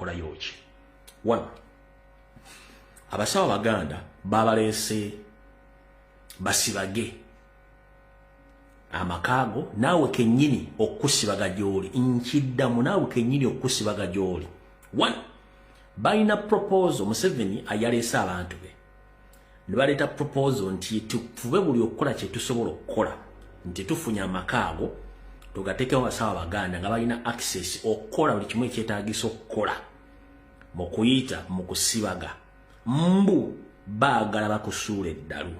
akola yoki. One, abasawo Baganda babalese basibage amakago nawe kenyini okusibaga gyoli nkiddamu nawe kenyini okusibaga gyoli. One, baina proposal Museveni ayalesa abantu be ne baleta proposal nti tufube buli okukola kye tusobola okukola nti tufunya amakago tugatekewo abasawo Baganda nga balina access okukola buli kimu ekyetaagisa okukola mu kuyita mu kusibaga mbu baagala bakusuula eddalu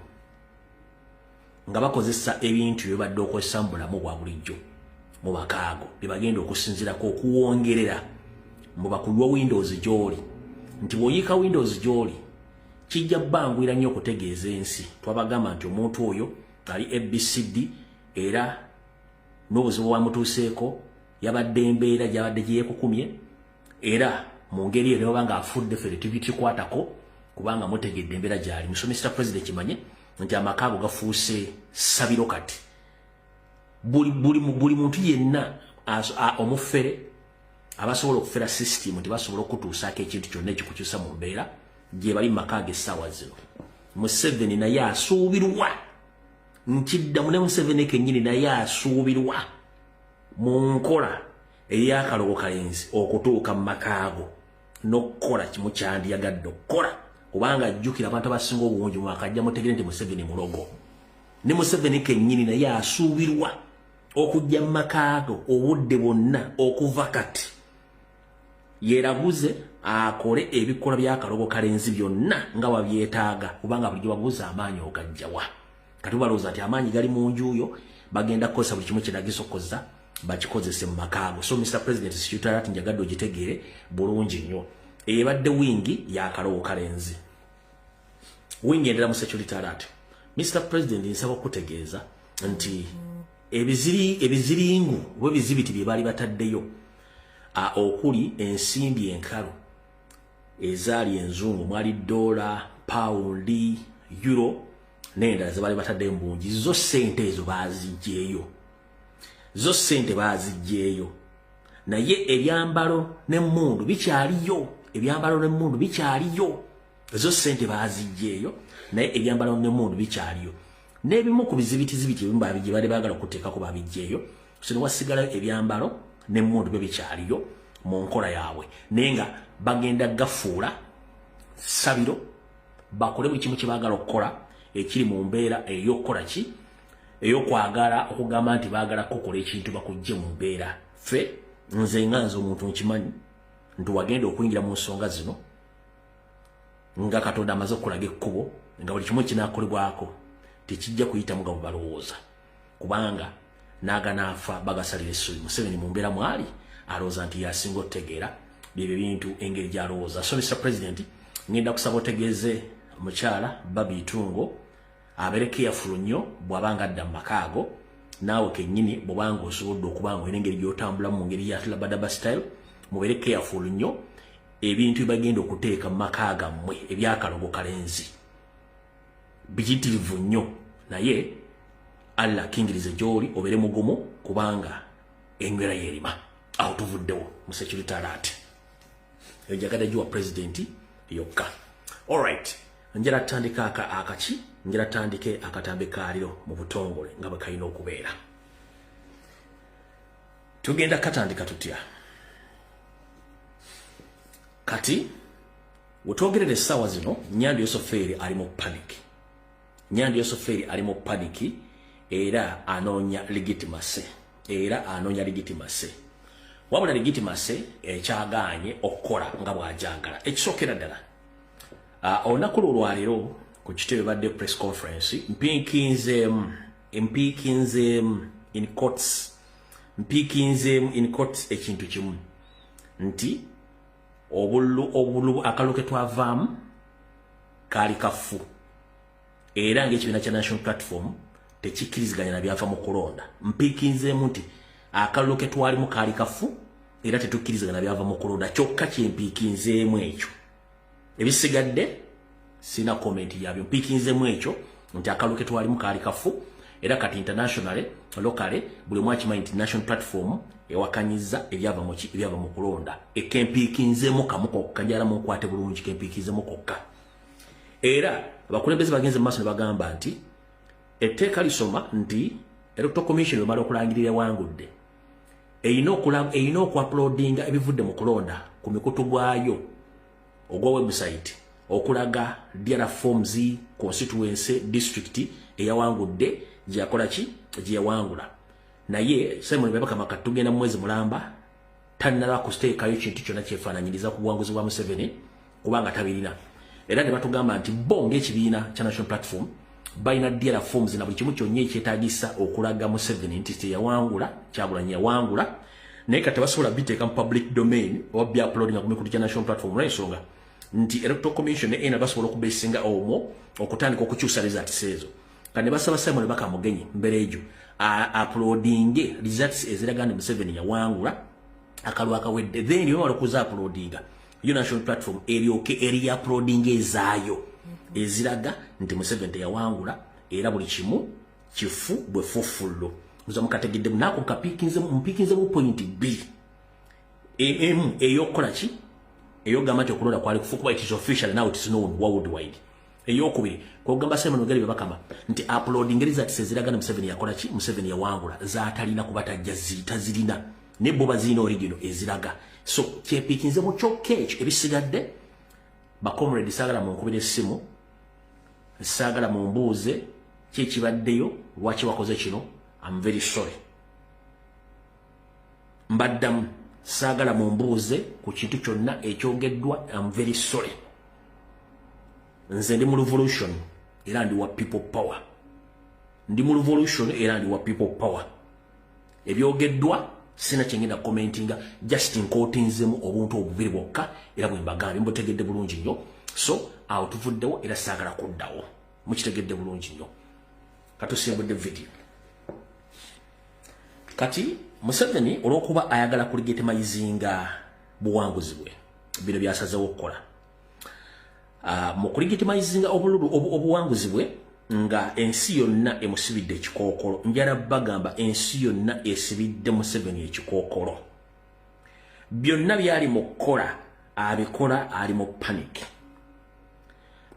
nga bakozesa ebintu bye badde okozesa mu bulamu bwa bulijjo mu bakaago bye bagenda okusinziirako okuwongerera mu bakulwa Windows gy'oli nti bw'oyiika Windows gy'oli kijja bbangwira nnyo okutegeeza ensi. Twabagamba nti omuntu oyo ali ABCD era n'obuzibu bwamutuuseeko yabadde embeera gy'abadde gye yeekukumye era mu ngeri eyo nebanga afudde ffe tebitukwatako kubanga mutegedde embeera gy'ali. Musomesa President kimanye nti amakaago gafuuse sabiro kati. Buli muntu yenna omufere abasobola okufera system nti basobola okutuusaako ekintu kyonna ekikukyusa mu mbeera gye bali mu makaago essaawa zino. Museveni naye asuubirwa nkiddamu ne Museveni kennyini naye asuubirwa mu nkola ey'akalogo kalenzi okutuuka mu makaago n'okukola kimu kyandiyagadde okukola kubanga ajjukira abantu abasinga obungi mwakajja mutegere nti Museveni mulogo. Ne Museveni kennyini naye asuubirwa okujja mu makaago obudde bwonna okuva kati yeeraguze akole ebikola by'akalogo kalenzi byonna nga wabyetaaga kubanga bulijjo babuuza amaanyi ogajjawa. Kati balowooza nti amaanyi gali mu njuuyo bagenda kukozesa buli kimu kyetaagisa okukoza bakikozese mu makaago. So Mr. President Secretariat njagadde ogitegeere bulungi nnyo. Ebadde wingi y'akalogo kalenzi. Wingi endera mu Secretariat. Mr. President nsaba okutegeeza nti ebiziringu w'ebizibiti bye baali bataddeyo okuli ensimbi enkalu ezaali enzungu mwali dola, paundi, euro n'endala ze baali bataddeyo mbungi zo ssente ezo baazigyeyo. Zo ssente baazigyeyo naye ebyambalo n'emmundu bikyaliyo. Ebyambalo n'emmundu bikyaliyo. Zo ssente baazigyeyo naye ebyambalo n'emmundu bikyaliyo. N'ebimu ku bizibitizibiti ebimu gye baali baagala okuteekako babigyeyo. So ne wasigalayo ebyambalo n'emmundu byo bikyaliyo mu nkola yaabwe naye nga bagenda gafuula sabiro bakole buli kimu kye baagala okukola ekiri mu mbeera ey'okukola ki ey'okwagala okugamba nti baagala kukola ekintu bakujje mu mbeera. Ffe nze omuntu nkimanyi nti wagenda okuyingira mu nsonga zino nga Katonda amaze okulaga ekkubo nga buli kimu kinaakolebwako tekijja kuyitamu nga bwe balowooza kubanga n'aganaafa bagasalira essubi. Museveni mu mbeera mwali alowooza nti yasinga otegeera byebyo bintu engeri gy'alowooza. So Mr. President ngenda kusaba otegeeze mukyala Babi Itungo abeere careful nnyo bw'abanga adda mu makaago naawe kennyini bw'obanga osobodde okubanga olina engeri gy'otambulamu mu ngeri ya Labadaba style mubeere careful nnyo ebintu bagenda okuteeka mu maka gammwe ebyakalogo kalenzi bijitirivu nnyo naye Allah kingirize gy'oli obeere mugumu kubanga engera yerima awo tuvuddewo mu Secretariat enjagadde giwa President yokka. Alright, njala tandika akaki njala tandike akatambe kaaliro mu butongole nga bwe kalina okubeera. Tugenda katandika tutya kati wetwogerera essaawa zino Nyandi Yosoferi ali mu panic. Nyandi Yosoferi ali mu panic era anoonya legitimacy. Wabula legitimacy ekyagaanye okukola nga bw'ajaagala. Ekisookera ddala olunaku olwaleero ku kitebe badde press conference mpiikinzeemu in courts ekintu kimu nti obulu akalulu ke twavaamu kaali kafu era ng'ekibiina kya National Platform tekikkiriziganya na byava mu kulonda. Mpiikinzeemu nti akalulu ke twalimu kaali kafu era tetukkiriziganya na byava mu kulonda kyokka kyempiikinzeemu ekyo. Ebisigadde sina comment yabyo. Mpiikinzeemu ekyo nti akalulu ke twalimu kaali kafu era kati internationally locally buli mwakimanyi nti National Platform ewakanyiza ebyava mu kulonda ekempikinzemu kamuko kajala mu kwate bulungi kempikinzemu kokka era abakulembeze bagenze mu maaso ne bagamba nti etteeka lisoma nti Electoral Commission bamala okulangirira wangudde eyina okuuploadinga ebivudde mu kulonda ku mikutu gwayo ogwa website okulaga DRA forms constituency district eyawangudde gyakola ki gyewangula naye Simon Bebaka makatugenda mu mwezi mulamba tanala kusteekayo kintu kyonna kyefaananyiriza ku buwanguzi bwa Museveni kubanga tabirina era ne batugamba nti bonge ekibiina kya National Platform bayina DRA forms na buli kimu kyonna ekyetaagisa okulaga Museveni nti teyawangula Kyagulanyi yawangula naye kati basobola biteeka mu public domain oba byuploadinga ku mikutu gya National Platform n'ensonga nti Electoral Commission ne ena basobola okubeesinga omwo okutandika okukyusa results ezo kandi basaba Simon Baka mugenyi mbere ejo uploading results eziraga nti Museveni yawangula akalwa akawedde then yo walokuza uploadinga yo National Platform eryoke eri uploading ezaayo eziraga nti Museveni yawangula era buli kimu kifu bwe fufullo muzamukategedde nako mpikinze mu point B eyokola ki eyogamba nti okulonda kwali kufu kuba it is official now it is known worldwide eyokubiri kwogamba Simon Ogere Bebakama nti uploading results eziraga nti Museveni yakola ki Museveni yawangula zaatalina kubatajja zitazirina ne boba zina original eziraga so kyepikinze mu kyokka ekyo ebisigadde ba comrade sagala mu nkubira essimu sagala mu mbuuze kyekibaddeyo lwaki wakoze kino I'm very sorry mbaddamu sagala mu mbuuze ku kintu kyonna ekyogeddwa I'm very sorry nze ndi mu revolution era ndi wa people power ndi mu revolution era ndi wa people power ebyogeddwa sina kyengenda commentinga just nkotinzemu obuntu obubiri bwokka era bwe mbagambye mbutegedde bulungi nnyo so awo tuvuddewo era saagala kuddawo mukitegedde bulungi nnyo katusimbudde video kati Museveni olwokuba ayagala kulegitimizinga buwanguzi bwe bino byasazeewo okukola mu kulegitimizinga obuwanguzi bwe nga ensi yonna emusibidde ekikookolo njala bagamba ensi yonna esibidde Museveni ekikookolo byonna byali mu kukola abikola ali mu panic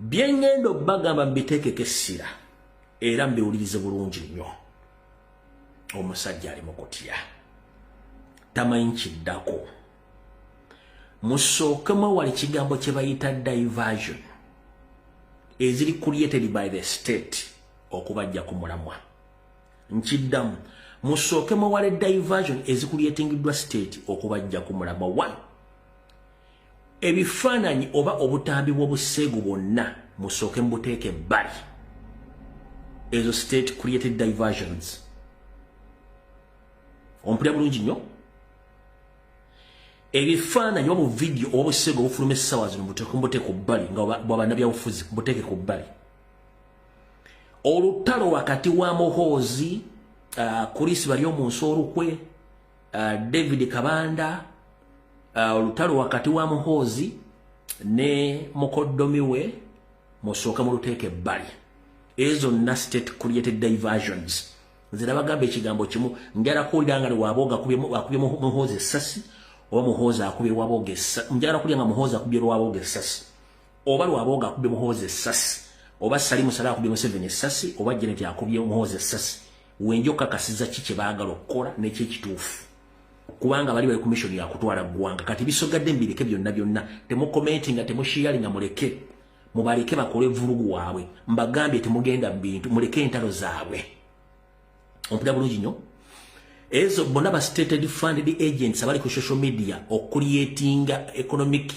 byengendo bagamba mbiteekeko essira era mbiwulirize bulungi nnyo omusajja ali mu kutya tamanyi kiddako musookemu wali kigambo kye bayita diversion eziri created by the state okubajja ku mulamwa nkiddamu musookemu wali diversion ezicreatingiddwa state okubajja ku mulamwa one ebifaananyi oba obutambi bw'obuseegu bwonna musooke mubuteeke ebbali ezo state created diversions ompulira bulungi nnyo ebifaananyi oba video oba obuseego obufuluma essaawa zino mubuteeke ku bbali nga bwabannabyabufuzi mubuteeke ku bbali olutalo wakati wa Muhoozi Kurisi bali omunsi olukwe David Kabanda olutalo wakati wa Muhoozi ne mukoddomi we musooka mu luteeke ebbali ezo na state created diversions nzira bagamba ekigambo kimu njala kuwulira nga waabooga akubye Muhoozi essasi oba Muhoozi akubye Lwabooga essasi njala kuwulira nga Muhoozi akubye Lwabooga essasi oba Lwabooga akubye Muhoozi essasi oba Salimu Sala akubye Museveni essasi oba Janet akubye Muhoozi essasi wenjo kakasiza ki kye baagala okukola n'ekyekituufu kubanga bali commission ya kutwala ggwanga kati bisogadde mbireke byonna temukomentinga temushiyalinga muleke mubaleke bakole vulugu waabwe mbagambye temugenda bintu muleke entalo zaabwe ompulira bulungi nnyo ezo bonna ba stated funded agents abali ku social media creatinga economic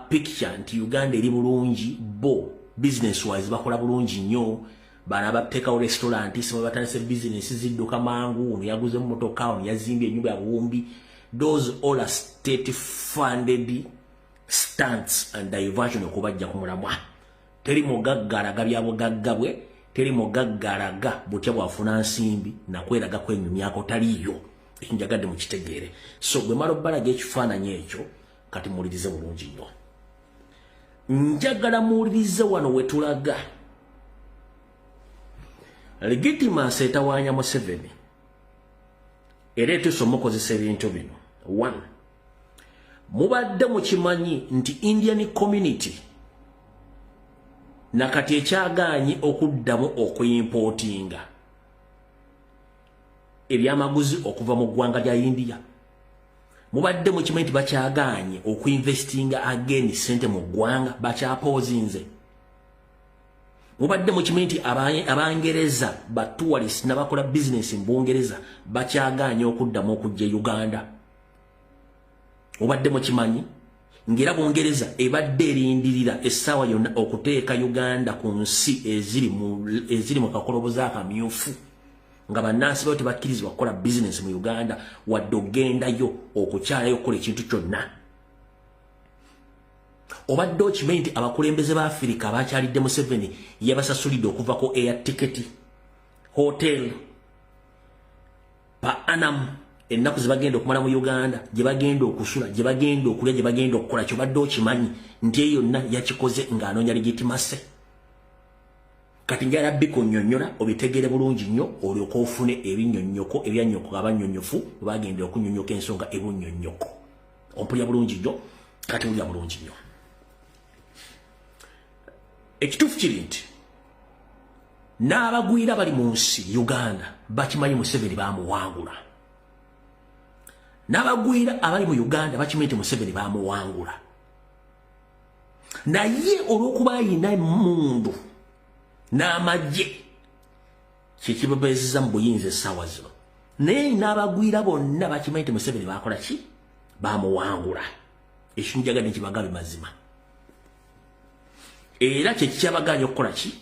picture nti Uganda eri bulungi bo business wise bakola bulungi nnyo bana batekawo restaurant isimo batandise business zidduka mangu ono yaguze mmotoka ono yazimbye ennyumba ya buwumbi those all are state funded stunts and diversion okubajja ku mulamwa teri mugaggalaga byabugagga teri mugaggalaga butya bwafuna nsimbi nakweraga kwenyumyako taliyo ekinjagadde mu kitegeere so bwe malo balaga ekifaananyi ekyo kati muwulirize bulungi nnyo njagala muwulirize wano wetulaga legitimacy etawaanya Museveni era etusomokozesa ebintu bino. 1 mubadde mukimanyi nti Indian community nakati ekyagaanyi okuddamu okuyimportinga ebyamaguzi okuva mu ggwanga lya India. Mubadde mukimanyi nti bakyagaanye okuinvestinga again sente mu ggwanga, bakyapozinze. Mubadde mukimanyi nti abangereza batourist n'abakola business mu Bungereza bakyagaanye okuddamu okujja Uganda. Mubadde mukimanyi ngera Bungereza ebadde erindirira essaawa yonna okuteeka Uganda ku nsi eziri mu kakolobozi akamyufu nga bannansi bayo tebakkirizibwa kukola business mu Uganda wadde ogendayo okukyalayo okukola ekintu kyonna. Obadde okimanyi nti abakulembeze ba Africa abakyalidde Museveni yabasasulidde okuva ku air ticket, hotel pa annum ennaku ze bagenda okumala mu Uganda, gye bagenda okusula, gye bagenda okulya, gye bagenda okukola. Kyobadde okimanyi nti eyo yonna yakikoze ng'anoonya legitimacy. Kati njala bikunnyonnyola obitegeere bulungi nnyo olyoka ofune ebinnyonnyoko ebyannyoko abannyonnyofu bagenda okunnyonnyoka ensonga ebunnyonnyoko. Ompulya bulungi nnyo, kati wulya bulungi nnyo. Ekituufu kiri nti n'abagwira bali mu nsi Uganda bakimanyi Museveni bamuwangula. N'abagwira abali mu Uganda bakimanyi nti Museveni bamuwangula. Naye olw'okuba ayina emmundu n'amagye kyekibabeezeza mu buyinza essaawa zino, naye n'abagwira bonna bakimanyi nti Museveni bakola ki? Bamuwangula. Ekintu njagadde nkibagambe mazima. Era kyekikyabaganya okukola ki?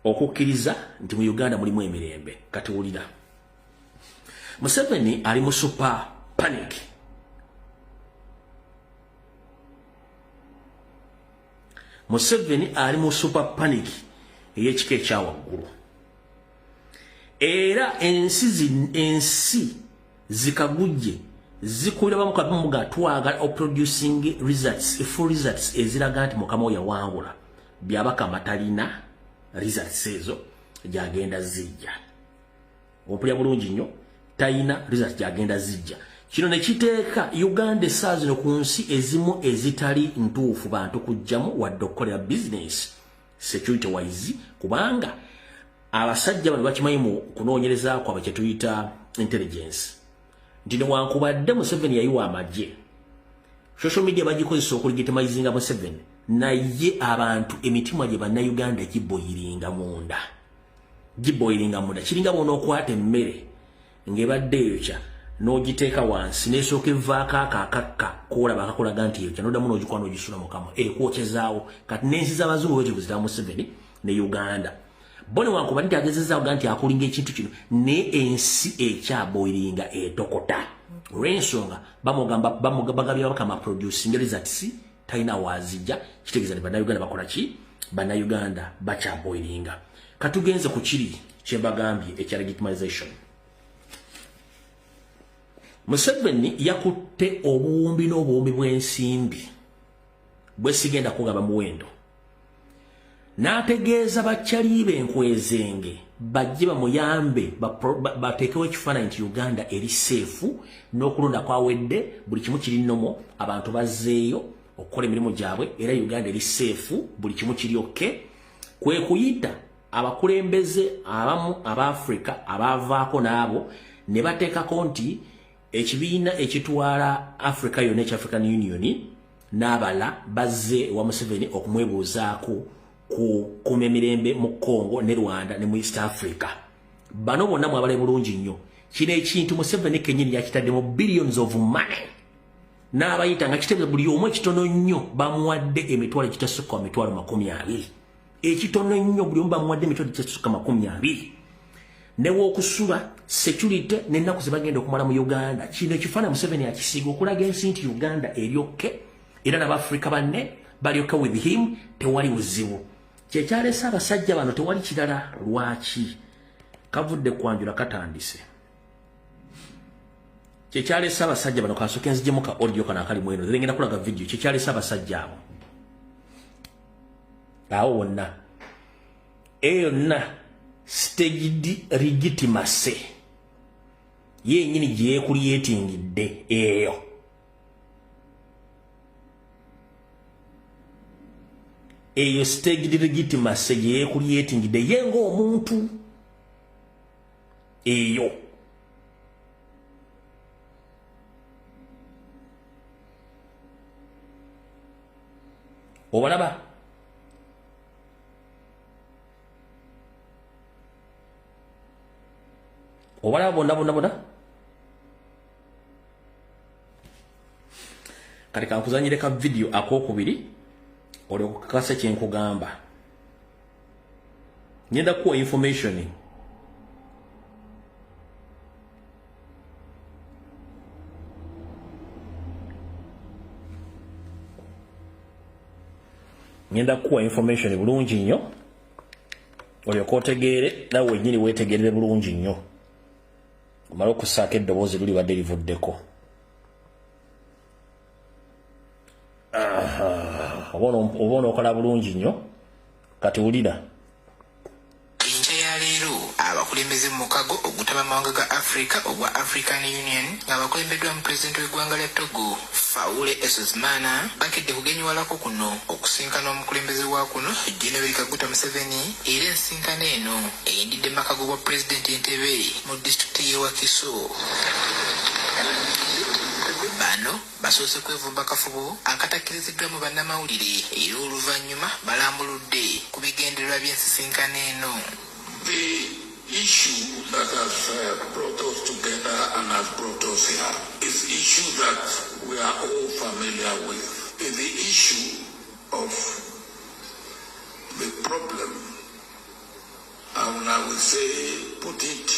Okukkiriza nti mu Uganda mulimu emirembe. Kati wulira, Museveni ali mu super panic. Museveni ali mu super panic ey'ekika ekyawaggulu. Era ensi zikagujje zikulira bamu kabimu ga twagala producing results, full results eziraga nti mukama oyo yawangula. Byabaka matalina results ezo gyagenda zijja. Ompulya bulungi nnyo, talina results gyagenda zijja. Kino ne kiteeka Uganda essaawa zino ku nsi ezimu ezitali ntuufu bantu kujjamu wadde okukolera business security wise, kubanga abasajja bano bakimanyi mu kunoonyereza kwabwe kye tuyita intelligence nti newankubadde Museveni yayiwa amagye, social media bagikozesa okulegitimizinga Museveni, naye abantu emitima gye bannayuganda giboyiringa munda. Kiringa bona okwata emmere ng'ebadde eyokya n'ogiteeka wansi n'esooka evaako akakakka koolaba akakolaga nti eyokya n'oddamu n'ogikuba n'ogisula mu kamwa ekwokyezaawo. Kati n'ensi z'abazungu bwe zitaba Museveni ne Uganda. Bo newankubadde nti agezezaawo ga nti akulinga ekintu kino naye ensi ekyaboyiringa etokota. Olw'ensonga bagabye bakama producing results talina waazijja, kitegeeza nti bannayuganda bakola ki? Bannayuganda bakyaboyiringa. Katugenze ku kiri kye bagambye ekya legitimization. Museveni yakutte obuwumbi n'obuwumbi bw'ensimbi bwesigenda kugaba muwendo. N'ategeeza bakyaliibe enkwezenge bajje bamuyambe bateekewo ekifaananyi nti Uganda eri seefu n'okulonda kwawedde, buli kimu kiri nnomo, abantu bazzeeyo okukola emirimu gyabwe, era Uganda eri seefu, buli kimu kiri okke. Kwe kuyita abakulembeze abamu aba Africa abaavaako n'abo ne bateekako nti ekibiina ekitwala Africa yonna ekya African Union n'abala bazze ewa Museveni okumwebuuzaako ku emirembe mu Congo ne Rwanda ne mu East Africa. Bano bonna mwabale bulungi nnyo. Kino ekintu Museveni kennyini yakitaddemu billions of money. N'abayita nga kitegeeza buli omu ekitono nnyo bamuwadde emitwalo egitasukka emitwalo 20. Ekitono nnyo buli omu bamuwadde emitwalo egitasukka 20. Newokusula security n'ennaku ze bagenda okumala mu Uganda. Kino ekifaananyi Museveni akisiiga okulaga ensi nti Uganda eryokke era n'Abafrika banne balyokke with him, tewali buzibu. Kyekyalesa abasajja bano tewali kirala. Lwaki? Kavudde kwanjula katandise. Kyekyalesa abasajja bano kasooke nziggyemu ka audio kana akali mweno ngenda kulaga video. Kyekyalesa abasajja abo awo wonna eyo yonna staged legitimacy ye nyini je creatingidde eyo eyo staged legitimacy je creatingidde ye ng'omuntu eyo obalaba bonna kati kankuzanyire ka video akokubiri oli okukakasa kyenkugamba ngenda kuwa information bulungi nnyo olyoka otegeere nawe wenyini weetegerere bulungi nnyo omala okusaako eddoboozi luli badde livuddeko oba onookola bulungi nnyo kati wulira enkya ya leero abakulembeze mu mukago ogutaba amawanga ga Africa ogwa African Union ng'abakulembeddwa mu pulezidenti w'eggwanga lya Togo Faure Esozimana bakedde kugenyiwalako kuno okusinkana omukulembeze wa kuno Jenerali Kaguta Museveni era ensinkano eno eyindidde mu makago bwa pulezidenti Entebbe mu disitulikiti y'e Wakiso. Bano basoose kwevumba kafubo akatakkiriziddwa mu bannamawulire era oluvannyuma balambuludde ku bigendererwa by'ensisinkano eno. The issue that has brought us together and has brought us here is issue that we are all familiar with. Is the issue of the problem, and I will say, put it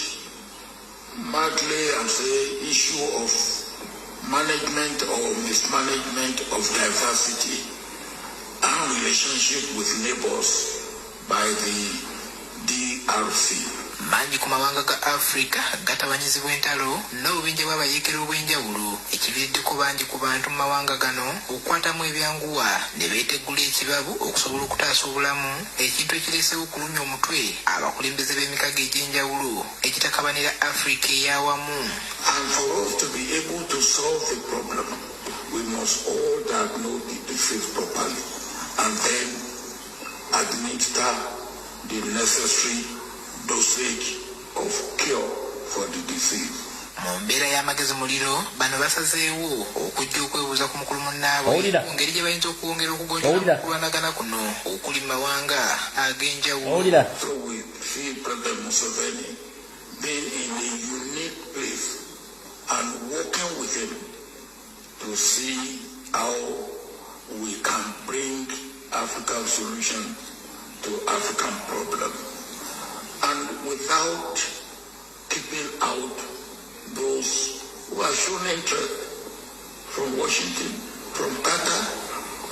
mildly and say, issue of management or mismanagement of diversity and relationship with neighbors by the DRC. Mangi ku mawanga ga Africa gatabanyizibwa entalo n'obubinja bw'abayeekera obw'enjawulo ekiviiriddeko bangi ku bantu mu mawanga gano okukwatamu ebyanguwa ne beeteggula ekibabu okusobola okutaasa obulamu, ekintu ekireesewo okulumya omutwe abakulembeze b'emikago egy'enjawulo ekitakabanira Africa ey'awamu. And for us to be able to solve the problem, we must all diagnose the disease properly and then administer the necessary dosage of cure for the disease. Mu mbeera y'amagezi muliro bano basazeewo okujja okwebuuza ku mukulu munnaabwe ku ngeri gye bayinza okuwongera okugonjoola okulwanagana kuno okuli mu mawanga ag'enjawulo. So we see President Museveni being in a unique place and working with him to see how we can bring African solution to African problems. And without keeping out those who are shown interest from Washington, from Qatar,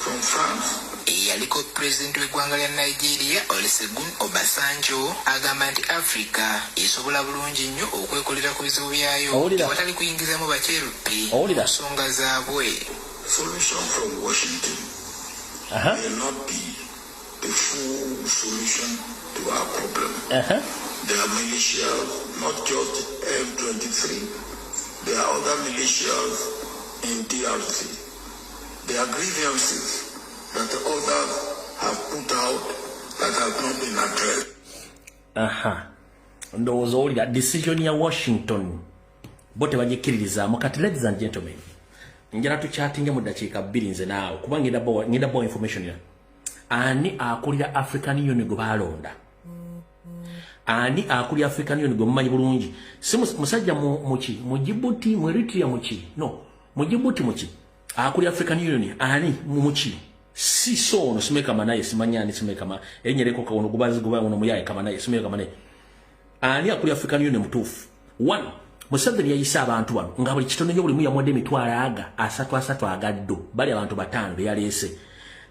from France. Yaliko pulezidenti w'eggwanga lya Nigeria Olusegun Obasanjo agamba nti Africa esobola bulungi nnyo okwekolera ku bizibu byayo watali kuyingizamu bakyeruppe mu nsonga zaabwe. Solution from Washington may not be the full solution to our problem. There are militias, not just M23. There are other militias in DRC. There are grievances that others have put out that have not been addressed. Ndowooza owulira decision ya Washington bo tebagikkiririzaamu. Kati ladies and gentlemen, njala tukyatinga mu ddakiika 2 nze naawe kuba ngenda bawa information ya ani akulira African Union gwe baalonda. Ani akulira African Union gwe mumanyi bulungi. Si musajja mu Djibouti, mu Eritrea mu Djibouti mu ki akulira African Union ani mu ki si so no simeka manaye simanyani simeka ma enyereko ka ono gubazi ono muyaye kama naye simeka manaye ani akulira African Union mutufu. One, Museveni yayisa abantu bano nga buli kitone nyo buli muya mwade mitwala aga asatu agaddo bali abantu batano yalese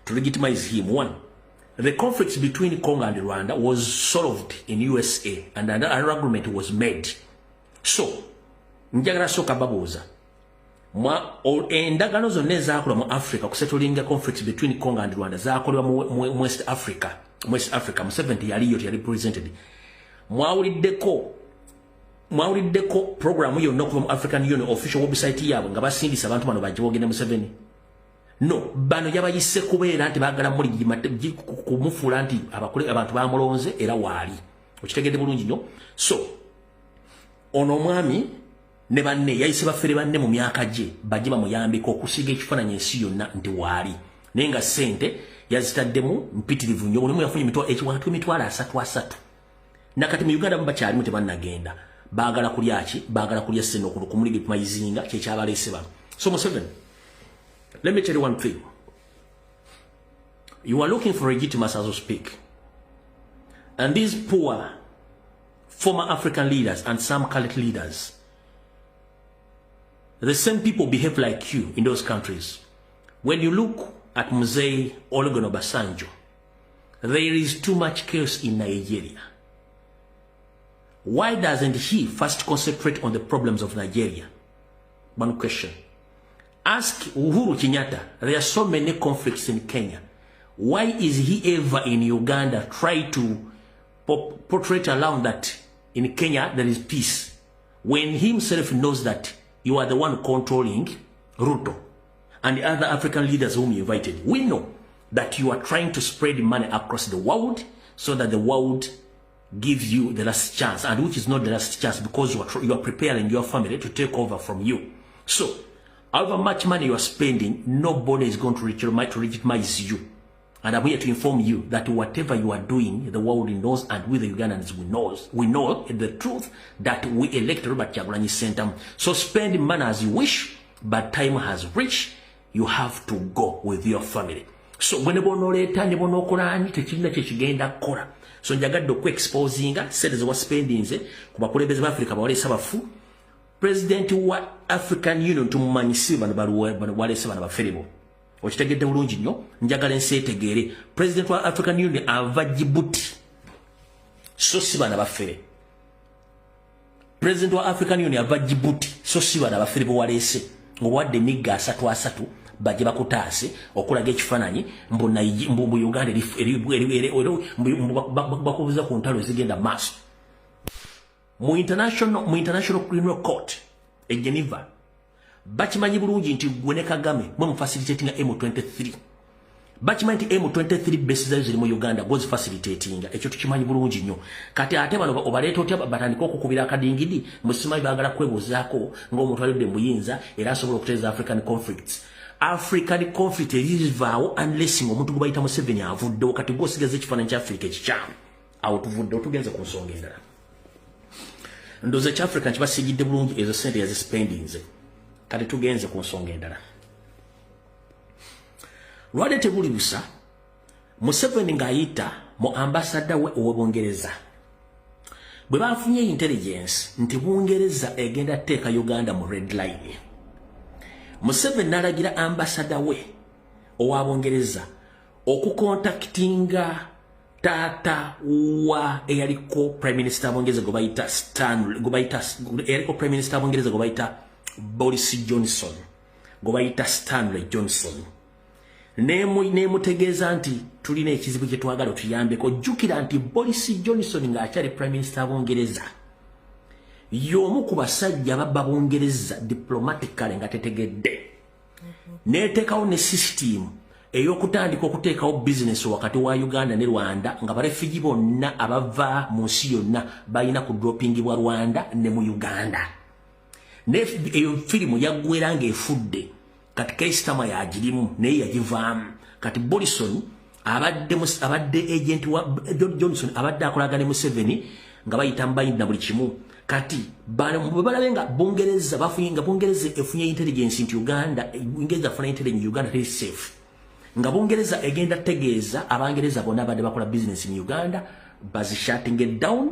to legitimize him. One, the conflict between Congo and Rwanda was solved in USA and an agreement was made. So, njagala soka babuza. Endagano zonna ezaakolwa mu Africa kusettlinga conflict between Congo and Rwanda zaakolebwa mu West Africa. Museveni yaliyo yali presented. Mwawuliddeko mwawuliddeko programu yonna okuva mu African Union official website yaabwe nga basindisa abantu bano bajibogenda Museveni. No, bano yabayise kubeera nti baagala muli kumufuula nti abantu bamulonze era waali. Okitegedde bulungi nnyo. So ono omwami ne banne yayise baffere banne mu myaka gye bajje bamuyambeko okusiga ekifaananyi ensi yonna nti waali. Naye nga ssente yazitaddemu mpitirivu nnyo. Buli omu yafunye emitwalo 3 nakati mu Uganda bakyalimu tebannagenda. Baagala kulya ki? Baagala kulya ssente okumuligi mayizinga kyekyabaleese bano. So Museveni, let me tell you one thing. You are looking for legitimacy as you speak. And these poor former African leaders and some current leaders, the same people behave like you in those countries. When you look at Mzee Olusegun Obasanjo, there is too much chaos in Nigeria. Why doesn't he first concentrate on the problems of Nigeria? One question. Ask Uhuru Kenyatta. There are so many conflicts in Kenya. Why is he ever in Uganda try to portray around that in Kenya there is peace, when he himself knows that you are the one controlling Ruto and the other African leaders whom you invited? We know that you are trying to spread money across the world so that the world gives you the last chance, and which is not the last chance because you are preparing your family to take over from you. So, however much money you are spending, nobody is going to legitimize you. And I'm here to inform you that whatever you are doing, the world knows, and we the Ugandans we know the truth that we elected Robert Kyagulanyi Ssentamu. So spend money as you wish, but time has reached. You have to go with your family. So when you bonoleta ne bonokolani tekirina kyekigenda kola. So njagadde okweexposinga sente ze waspending ze ku bakulembeze ba Africa bawalesa bafu. President wa African Union tumumanyisi bano balesa bano baferebo. Okitegedde bulungi nnyo, njagala ensi etegeere. President wa African Union ava Djibouti. So si bana baffere. President wa African Union ava Djibouti. So si bana baffere bo waleese. Ngowadde migga 3 bajje bakutaase okulaga ekifaananyi mbu Uganda bakubuza ku ntalo zigenda maaso. Mu international criminal court e Geneva bakimanyi bulungi nti gwe ne Kagame mwe mu facilitating M23. Bakimanyi nti M23 bases ziri mu Uganda gozi facilitating. Ekyo tukimanyi bulungi nnyo. Kati ate bano obaleeta otya batandika okukubira akadingidi musimanyi baagala kwebuzaako ng'omuntu alidde mu buyinza era asobola okuteeza African conflicts. African conflict ezivaawo unless omuntu gwe bayita Museveni avuddewo kati gw'osigaza ekifaananyi kya Africa ekikyamu. Awo tuvuddewo tugenze ku nsonga endala. Ndowooza ekyafrika nkibasigidde bulungi ezo ssente yazisipendinze. Kati tugenze ku nsonga endala. Lwali tebuli busa, Museveni ng'ayita mu ambassador we ow'Obwongereza. Bwe baafunye intelligence nti Bungereza egenda teeka Uganda mu red line, Museveni n'alagira ambassador we owa Bungereza okukontaktinga taata wa eyaliko Prime Minister Bungereza gwe bayita eyaliko Prime Minister Bungereza gwe bayita Boris Johnson, gwe bayita Stanley Johnson. Nemutegeeza nti tulina ekizibu kye twagala tuyambeko. Jjukira nti Boris Johnson ng'akyali Prime Minister Bungereza y'omu ku basajja babba Bungereza diplomatically nga tetegedde. Neteekawo ne system ey'okutandika okuteekawo business wakati wa Uganda ne Rwanda nga barefugee bonna abava mu nsi yonna balina ku droppingibwa Rwanda ne mu Uganda. Eyo firimu yaggwera ng'efudde kati Keistama yagirimu naye yagivaamu. Kati Bolison abadde agent wa Johnson abadde akolaga ne Museveni nga bayita mbayindi na buli kimu. Kati balabe nga Bungereza bafunye Bungereza efunye intelligence nti Bungereza afuna intelligence Uganda teri safe. Nga Bungereza egenda tegeeza Abangereza bonna abadde bakola business in Uganda bazi shutting it down.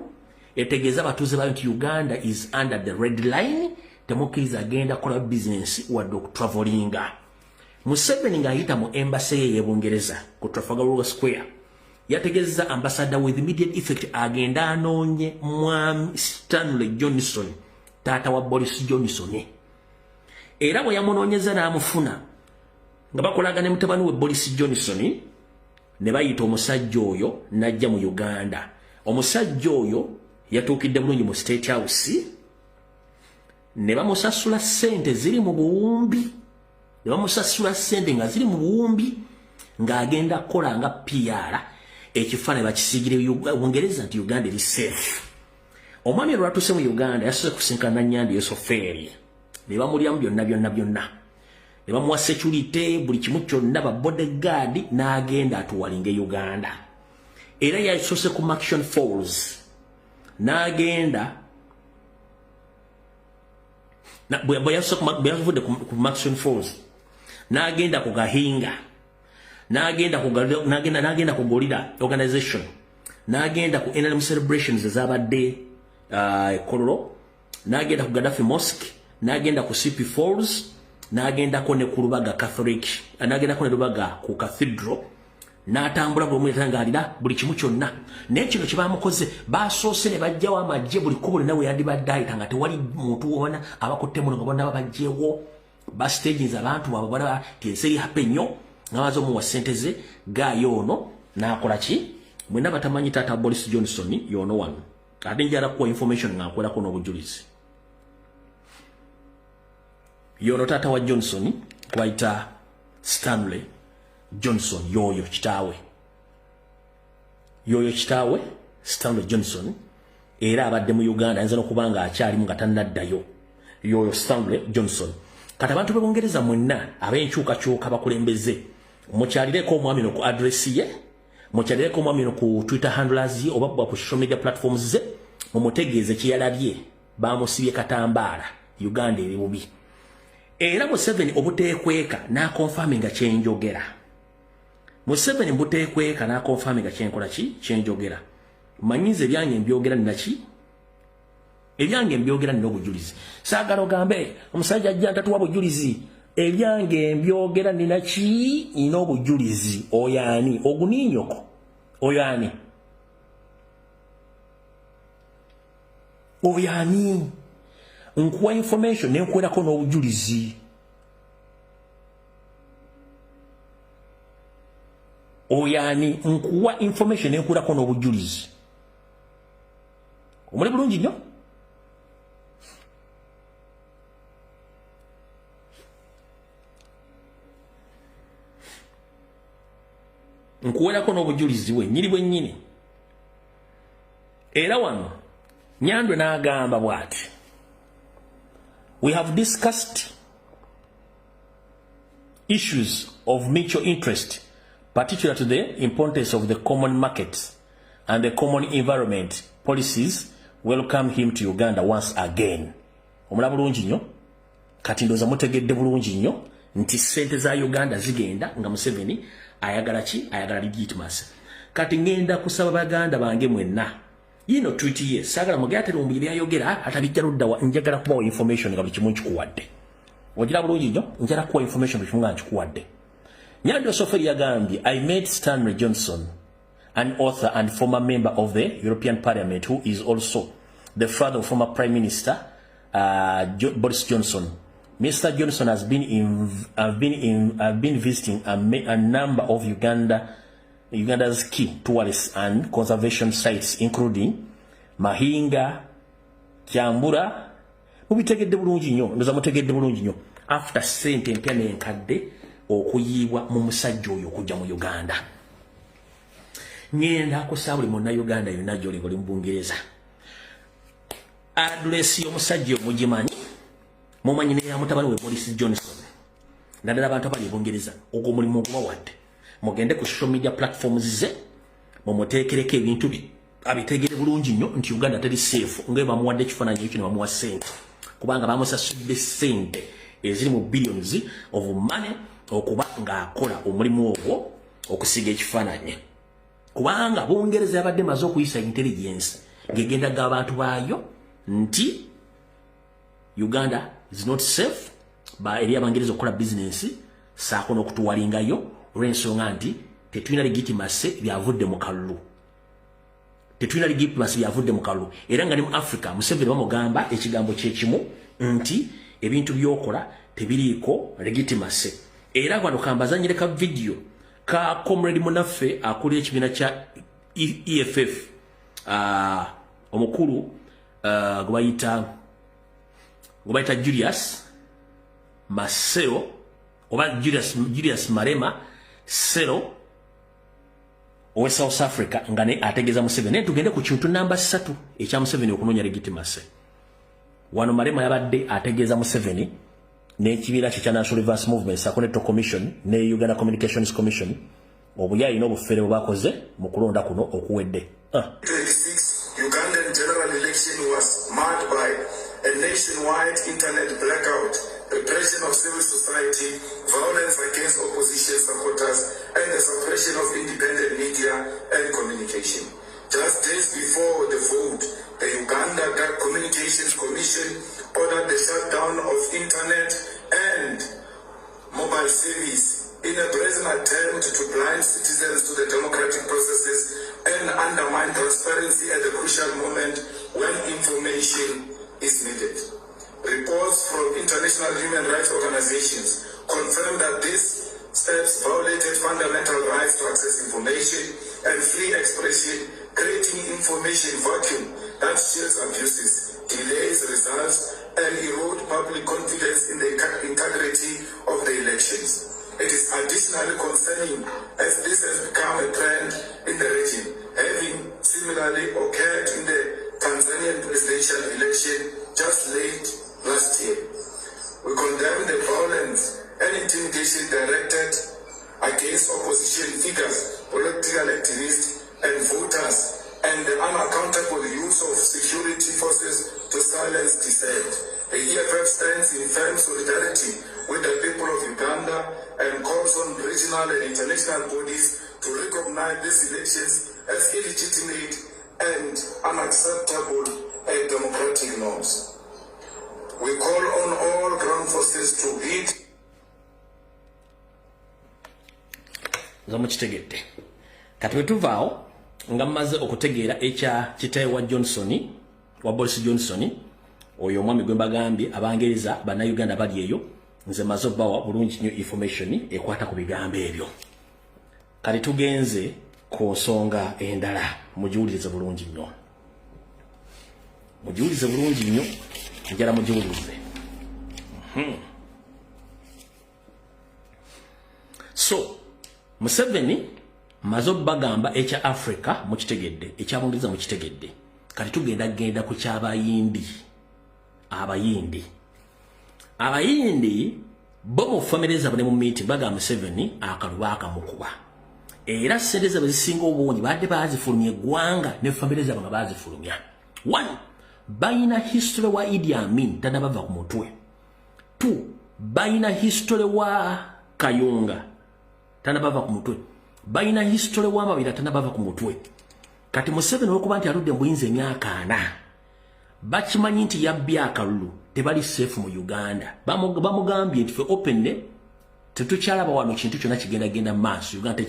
Etegeeza batuuze bayo nti Uganda is under the red line. Temukiriza agenda kola business wadde okutravelinga. Museveni ng'ayita mu embassy ye Bungereza ku Trafalgar Square yategeeza ambassador with immediate effect agenda anoonye mwami Stanley Johnson taata wa Boris Johnson. Era bwe yamunoonyeza n'amufuna nga bakolaga ne mutabani we Boris Johnson ne bayita omusajja oyo n'ajja mu Uganda. Omusajja oyo yatuukidde bulungi mu State House ne bamusasula sente ziri mu buwumbi ne bamusasula sente nga ziri mu buwumbi ng'agenda kukola nga PR ekifaananyi bakisigire Bungereza nti Uganda eri safe. Omwami olwatuuse mu Uganda yasoose kusinkana Nnyandi Yosoferi ne bamulyamu byonna ne bamuwa security buli kimu kyonna ba bodyguard n'agenda atuwalinga Uganda. Era yasoose ku Maction Falls n'agenda bwe yavudde ku Maction Falls n'agenda ku Gahinga n'agenda ku Gorilla Organization n'agenda ku NRM celebrations ezabadde Kololo n'agenda ku Gaddafi Mosque n'agenda ku CP Falls n'agenda ko ne ku Lubaga Catholic n'agenda ko ne Lubaga ku Cathedral n'atambula buli mutangalira buli kimu kyonna n'ekino kye bamukoze basoose ne bajjawo amagye buli kubo nawe yandibadde ayita nga tewali muntu wona abakutte muno nga bonna babajjewo bastaginze abantu abo balaba tenseri hape nnyo nga muwa ssente ze gaayo ono n'akola ki mwenna batamanyi taata Boris Johnson yono wano ate njala kuwa information nga nkolako n'obujulizi yono taata wa Johnson kwayita Stanley Johnson yoyo kitaawe Stanley Johnson era abadde mu Uganda ayinza n'okubanga akyalimu nga tannaddayo yoyo Stanley Johnson. Kati abantu b'Obungereza mwenna ab'enkyukakyuka bakulembeze mukyalireko omwami no ku address ye mukyalireko omwami no ku Twitter handlers ye oba ku social media platforms ze mumutegeeze kyeyalabye bamusibye katambaala Uganda eri bubi. Era Museveni obuteekweka n'akonfaminga kyenjogera. Museveni buteekweka n'akonfaminga kyenkola ki kyenjogera. Manyize ebyange mbyogera nnaki ebyange mbyogera nina obujulizi. Saagala ogambe omusajja ajja ntatuwa bujulizi. Ebyange mbyogera nina ki nina obujulizi. Oyani oguniinyoko oyani oyani nkuwa information nenkwelako n'obujulizi. Oyani nkuwa information nenkwelako n'obujulizi. Omuli bulungi nnyo. Nkuwerako n'obujulizi bwennyini. Era wano Nyandwe n'agamba bw'ati. We have discussed issues of mutual interest, particularly to the importance of the common markets and the common environment policies. Welcome him to Uganda once again. Omulaba bulungi nnyo. Kati ndoza mutegedde bulungi nnyo nti ssente za Uganda zigenda nga Museveni ayagala ki ayagala legitimacy. Kati ngenda kusaba baganda bange mwenna yino tweet ye sagala mugate lumbi byayogera atabijja ludda wa njagala kubawa information nga buli kimu kikuwadde. Ogira bulungi nnyo njagala kuwa information buli kimu nga kikuwadde. Nyandwe Yosoferi yagambye I met Stanley Johnson, an author and former member of the European Parliament, who is also the father of former Prime Minister Boris Johnson. Mr. Johnson has been visiting a number of Uganda's key tourist and conservation sites, including Mahinga, Kyambura. Mubitegedde bulungi nnyo, ndoza mutegedde bulungi nnyo. After sente empya n'enkadde okuyiibwa mu musajja oyo okujja mu Uganda. Ngenda kusaba buli monna Uganda yonna gy'oli mu Bungereza. Address y'omusajja omugimanyi mumanyi ne ya mutabani we Boris Johnson. Naddala abantu abali mu Bungereza ogwo mulimu ogubawadde. Mugende ku social media platforms ze mumuteekereko ebintu abitegere bulungi nnyo nti Uganda teri safe nga bamuwadde ekifaananyi ekyo ne bamuwa ssente kubanga bamusasudde ssente eziri mu billions of money okuba ng'akola omulimu ogwo okusiga ekifaananyi kubanga Bungereza yabadde maze okuyisa intelligence ng'egenda g'abantu baayo nti Uganda is not safe ba eri Abangereza okukola business saako n'okutuwalingayo olw'ensonga nti tetulina legitimacy byavudde mu kalulu. Tetulina legitimacy byavudde mu kalulu. Era nga ne mu Africa Museveni bamugamba ekigambo kyekimu nti ebintu by'okola tebiriiko legitimacy. Era wano kambazanyireka video ka comrade munaffe akulira ekibiina kya EFF omukulu gwe bayita Gubaita Julius Masero oba Julius Marema Sero owe South Africa ngane ategeza Museveni tugende ku kintu namba 3 ekya Museveni okunonya legitimacy. Wano Marema yabadde ategeza Museveni n'ekibira kya National Reverse Movement Sakoneto Commission ne Uganda Communications Commission obuyayi n'obufere bwakoze mu kulonda kuno okuwedde. 26 Ugandan general election was marked by a nationwide internet blackout, repression of civil society, violence against opposition supporters, and the suppression of independent media and communication. Just days before the vote, the Uganda Communications Commission ordered the shutdown of internet and mobile service in a brazen attempt to blind citizens to the democratic processes and undermine transparency at the crucial moment when information is needed. Reports from international human rights organizations confirm that these steps violated fundamental rights to access information and free expression, creating information vacuum that shields abuses, delays results, and erode public confidence in the integrity of the elections. It is additionally concerning as this has become a trend in the region, having similarly occurred in the Tanzanian presidential election just late last year. We condemn the violence and intimidation directed against opposition figures, political activists, and voters, and the unaccountable use of security forces to silence dissent. The EFF stands in firm solidarity with the people of Uganda and calls on regional and international bodies to recognize these elections as illegitimate and unacceptable democratic norms. We call on all ground forces to heed. Zamuchitegedde. Kati wetuvaawo nga mmaze okutegeera ekya kitaawe wa Johnson wa Boris Johnson oyo omwami gwe mbagambye abangereza bannayuganda bali eyo nze maze obbawa bulungi nnyo information ekwata ku bigambo ebyo. Kati tugenze ku nsonga endala mugiwulirize bulungi nnyo. Mugiwulirize bulungi nnyo njala mugiwulirize. So Museveni maze bagamba ekya Africa mukitegedde ekyabungiza mukitegedde. Kati tugenda ku ky'abayindi. Abayindi bo mu family zaabwe mu meeting bagamba Museveni akaluba akamukuba. Era sente zaabwe zisinga obungi badde bazifulumya eggwanga ne family zaabwe nga bazifulumya. 1. Bayina history wa Idi Amin tanabava ku mutwe. 2. Bayina history wa Kayunga tanabava ku mutwe. Bayina history wa Mabira tanabava ku mutwe. Kati Museveni okuba nti aludde mbuyinza emyaka 4 bakimanyi nti yabbye akalulu tebali safe mu Uganda. Bamugambye nti fe open tetukyalaba wano kintu kyonna kigenda maaso. Uganda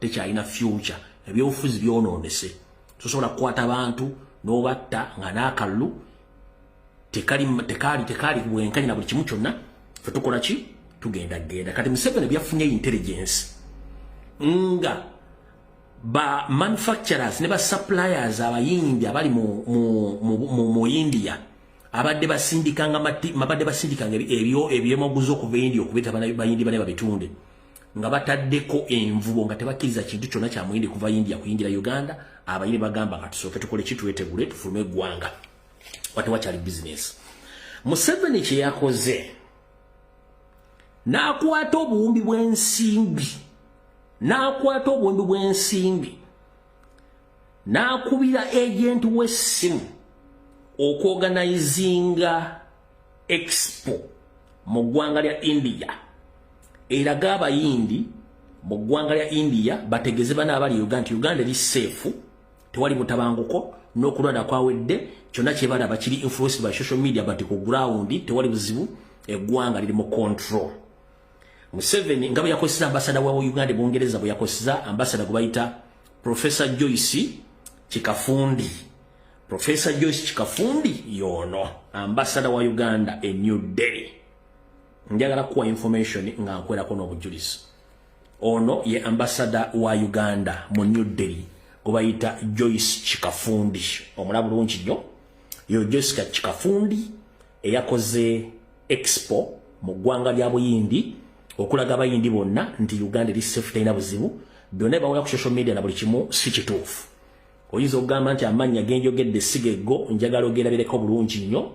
tekyalina future. Ebyobufuzi byonoonese. Tosobola kukwata abantu n'obatta nga n'akalulu tekali bwenkanya na buli kimu kyonna. Fe tukola ki? Tugenda. Kati Museveni byafunye intelligence nga ba manufacturers ne ba suppliers abayindi abali mu India abadde basindikanga mabadde basindikanga ebyemoguzo okuva India okubeta bayindi bane babitunde nga bataddeko envubo nga tebakkiriza kintu kyonna kya muyindi kuva India kuyingira Uganda. Abayindi bagamba kati soke tukole kitwetegule tufulume eggwanga wate wakyali business. Museveni kye yakoze n'akwata obuwumbi bw'ensimbi n'akubira agent w'essimu okuorganizinga expo mu ggwanga lya India. Eraga abayindi mu ggwanga lya India bategeze bana abali Uganda eri safe tewali butabanguko n'okulwada kwawedde kyonna kye balaba kiri influenced by social media but ku ground tewali buzibu eggwanga liri mu control. Museveni ngabo yakoseza ambassador wa Uganda Bungereza bwe yakoseza ambassador gwe bayita Professor Joyce Chikafundi. Professor Joyce Chikafundi yono ambassador wa Uganda e New Delhi. Njagala kuwa information nga nkwera kono obujulizi. Ono ye ambassador wa Uganda mu New Delhi gwe bayita Joyce Chikafundi. Omulaba bulungi nnyo. Yo Joyce Chikafundi eyakoze expo mu ggwanga lya Buyindi okulaga abayindi bonna nti Uganda eri safe tayina buzibu byonna bawula ku social media na buli kimu si kituufu. Oyinza okugamba nti amannya genjogedde sigego njagala ogerabireko bulungi nnyo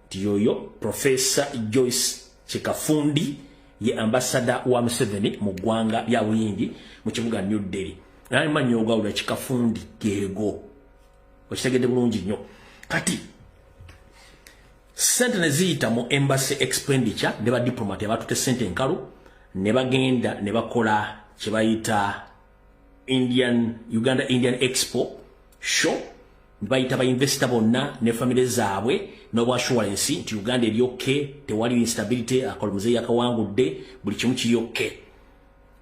nti yoyo Professor Joyce Chikafundi ye ambassador wa Museveni mu ggwanga lya Buyindi mu kibuga New Delhi. Nali mannya ogawula Chikafundi gego okitegedde bulungi nnyo. Kati sente ne ziyita mu embassy expenditure ne ba diplomat abatute sente enkalu ne bagenda ne bakola kye bayita Uganda Indian Expo show bayita ba investor bonna ne family zaabwe no assurance nti Uganda eri okay, tewali instability, akolomuze yakawangudde, buli kimu kiyoke.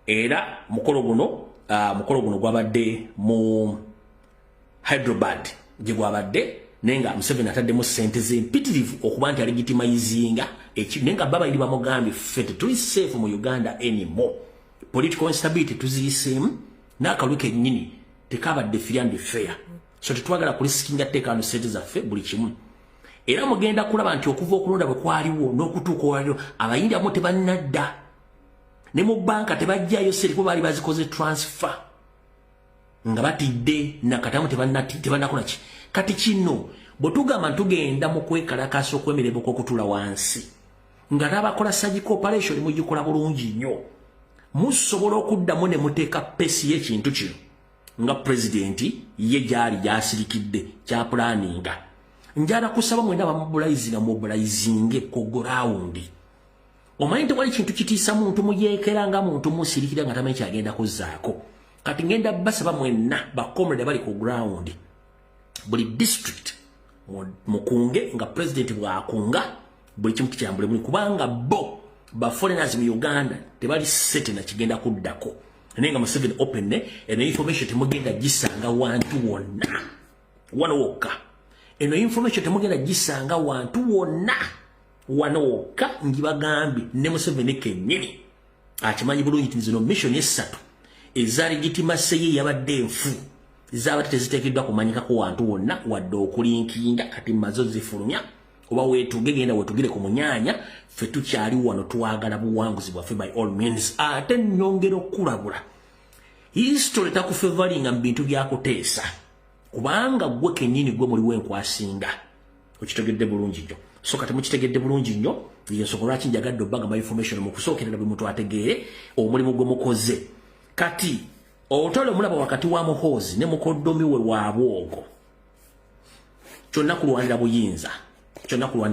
Era mukolo guno gwabadde mu Hyderabad gye gwabadde nenga Museveni ataddemu sente zempitirivu okuba nti alegitimizinga nenga baba iri bamugambye fete tuli safe mu Uganda anymore. Political instability tuziyiseemu n'akaluke nnyini tekabadde free and fair. So tetwagala kulisikinga tekano sente zaffe buli kimu. Era mugenda kulaba nti okuva okulonda bwe kwaliwo n'okutuuka olwaliro abayindi amu tebannadda ne mu banka tebajjayo sente kuba bali bazikoze transfer nga batidde nakatamu tebannakola ki. Kati kino bwe tugamba ntugenda mu kwekalakasa okwemerera okutula wansi nga n'abakola surgical operation mugikola bulungi nnyo musobola okuddamu ne muteeka pesi y'ekintu kino nga presidenti ye gyali gyasirikidde kya planinga. Njala kusaba mwenda bamubulayizinga mubulayizinge ku ground. Omanyi tewali kintu kitiisa muntu muyeekera nga muntu musirikira nga tamanyi kyagenda kuzzaako. Kati ngenda basaba mwenna bakomrade bali ku ground. Buli district mukunge nga president bwakunga buli kimu kikyambule muli kubanga bo ba foreigners mu Uganda tebali sete na kigenda kuddako. Nenga Museveni open eno information temugenda gisanga wantu wonna wanowoka. Eno information temugenda gisanga wantu wonna wanowoka ngibagambye ne Museveni kennyini akimanyi bulungi nti zino mission esatu ezali gitimase ye yabadde enfu zaba teziteekeddwa kumanyikako wantu wonna wadde okulinkinga kati mazo zifulumya oba wetugegenda wetugire ku munyanya ffe tukyali wano twagala buwanguzi bwaffe by all means. Ate nnyongera okulabula history takufevalinga mu bintu byakuteesa kubanga gwe kennyini gwe muliwo enkwasinga okitegedde bulungi nnyo. So kati mukitegedde bulungi nnyo yensonga lwaki njagadde obbagamba information mu kusookerera bwe muntu ategeere omulimu gwe mukoze. Kati otole omulaba wakati wa muhoozi ne mukoddomi we wa bwogo kyonna kulwanira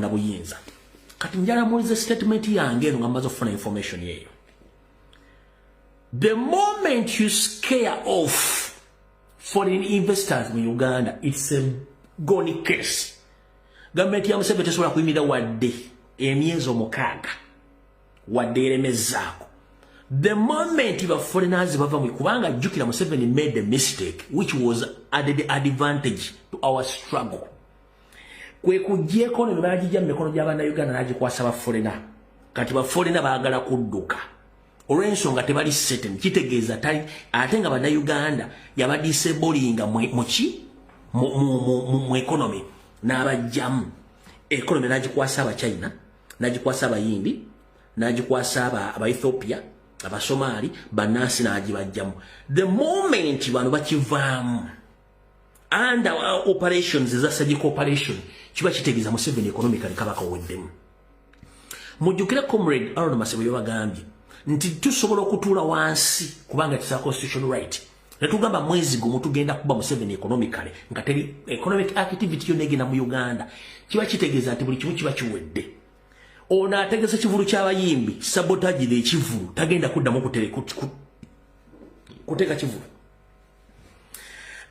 buyinza. Kati njala mulize statement yange eno nga mbaza okufuna information yeyo. The moment you scare off foreign investors in Uganda, it's a goni case. Gavumenti ya Museveni tesobola kuyimirira wadde emyezi 6 wadde eremezaako. The moment the foreigners bava mu kubanga jukira Museveni made a mistake which was added advantage to our struggle. Kwe kugyeko ne bagijja mu mikono gy'abanna Uganda n'agikwasa ba foreigner. Kati ba foreigner baagala kudduka. Olw'ensonga tebali certain kitegeeza tali ate nga banna Uganda yabadisebolinga mu economy n'abajjamu. Economy n'agikwasa aba China, n'agikwasa abayindi, n'agikwasa aba Ethiopia, aba Somali, banansi n'agibajjamu. The moment bano bakivaamu under operations eza surgical operation kiba kitegeeza Museveni economically kaba kaweddemu. Mujjukire comrade Aaron Masebo yabagambye nti tusobola okutuula wansi kubanga kisa constitutional right. Netugamba mwezi gumu tugenda kuba Museveni economically nga teri economic activity yonegena mu Uganda kiba kitegeeza nti buli kimu kiba kiwedde. Ono ategese kivulu ky'abayimbi sabotage ekivulu tagenda kuddamu kuteeka kivulu.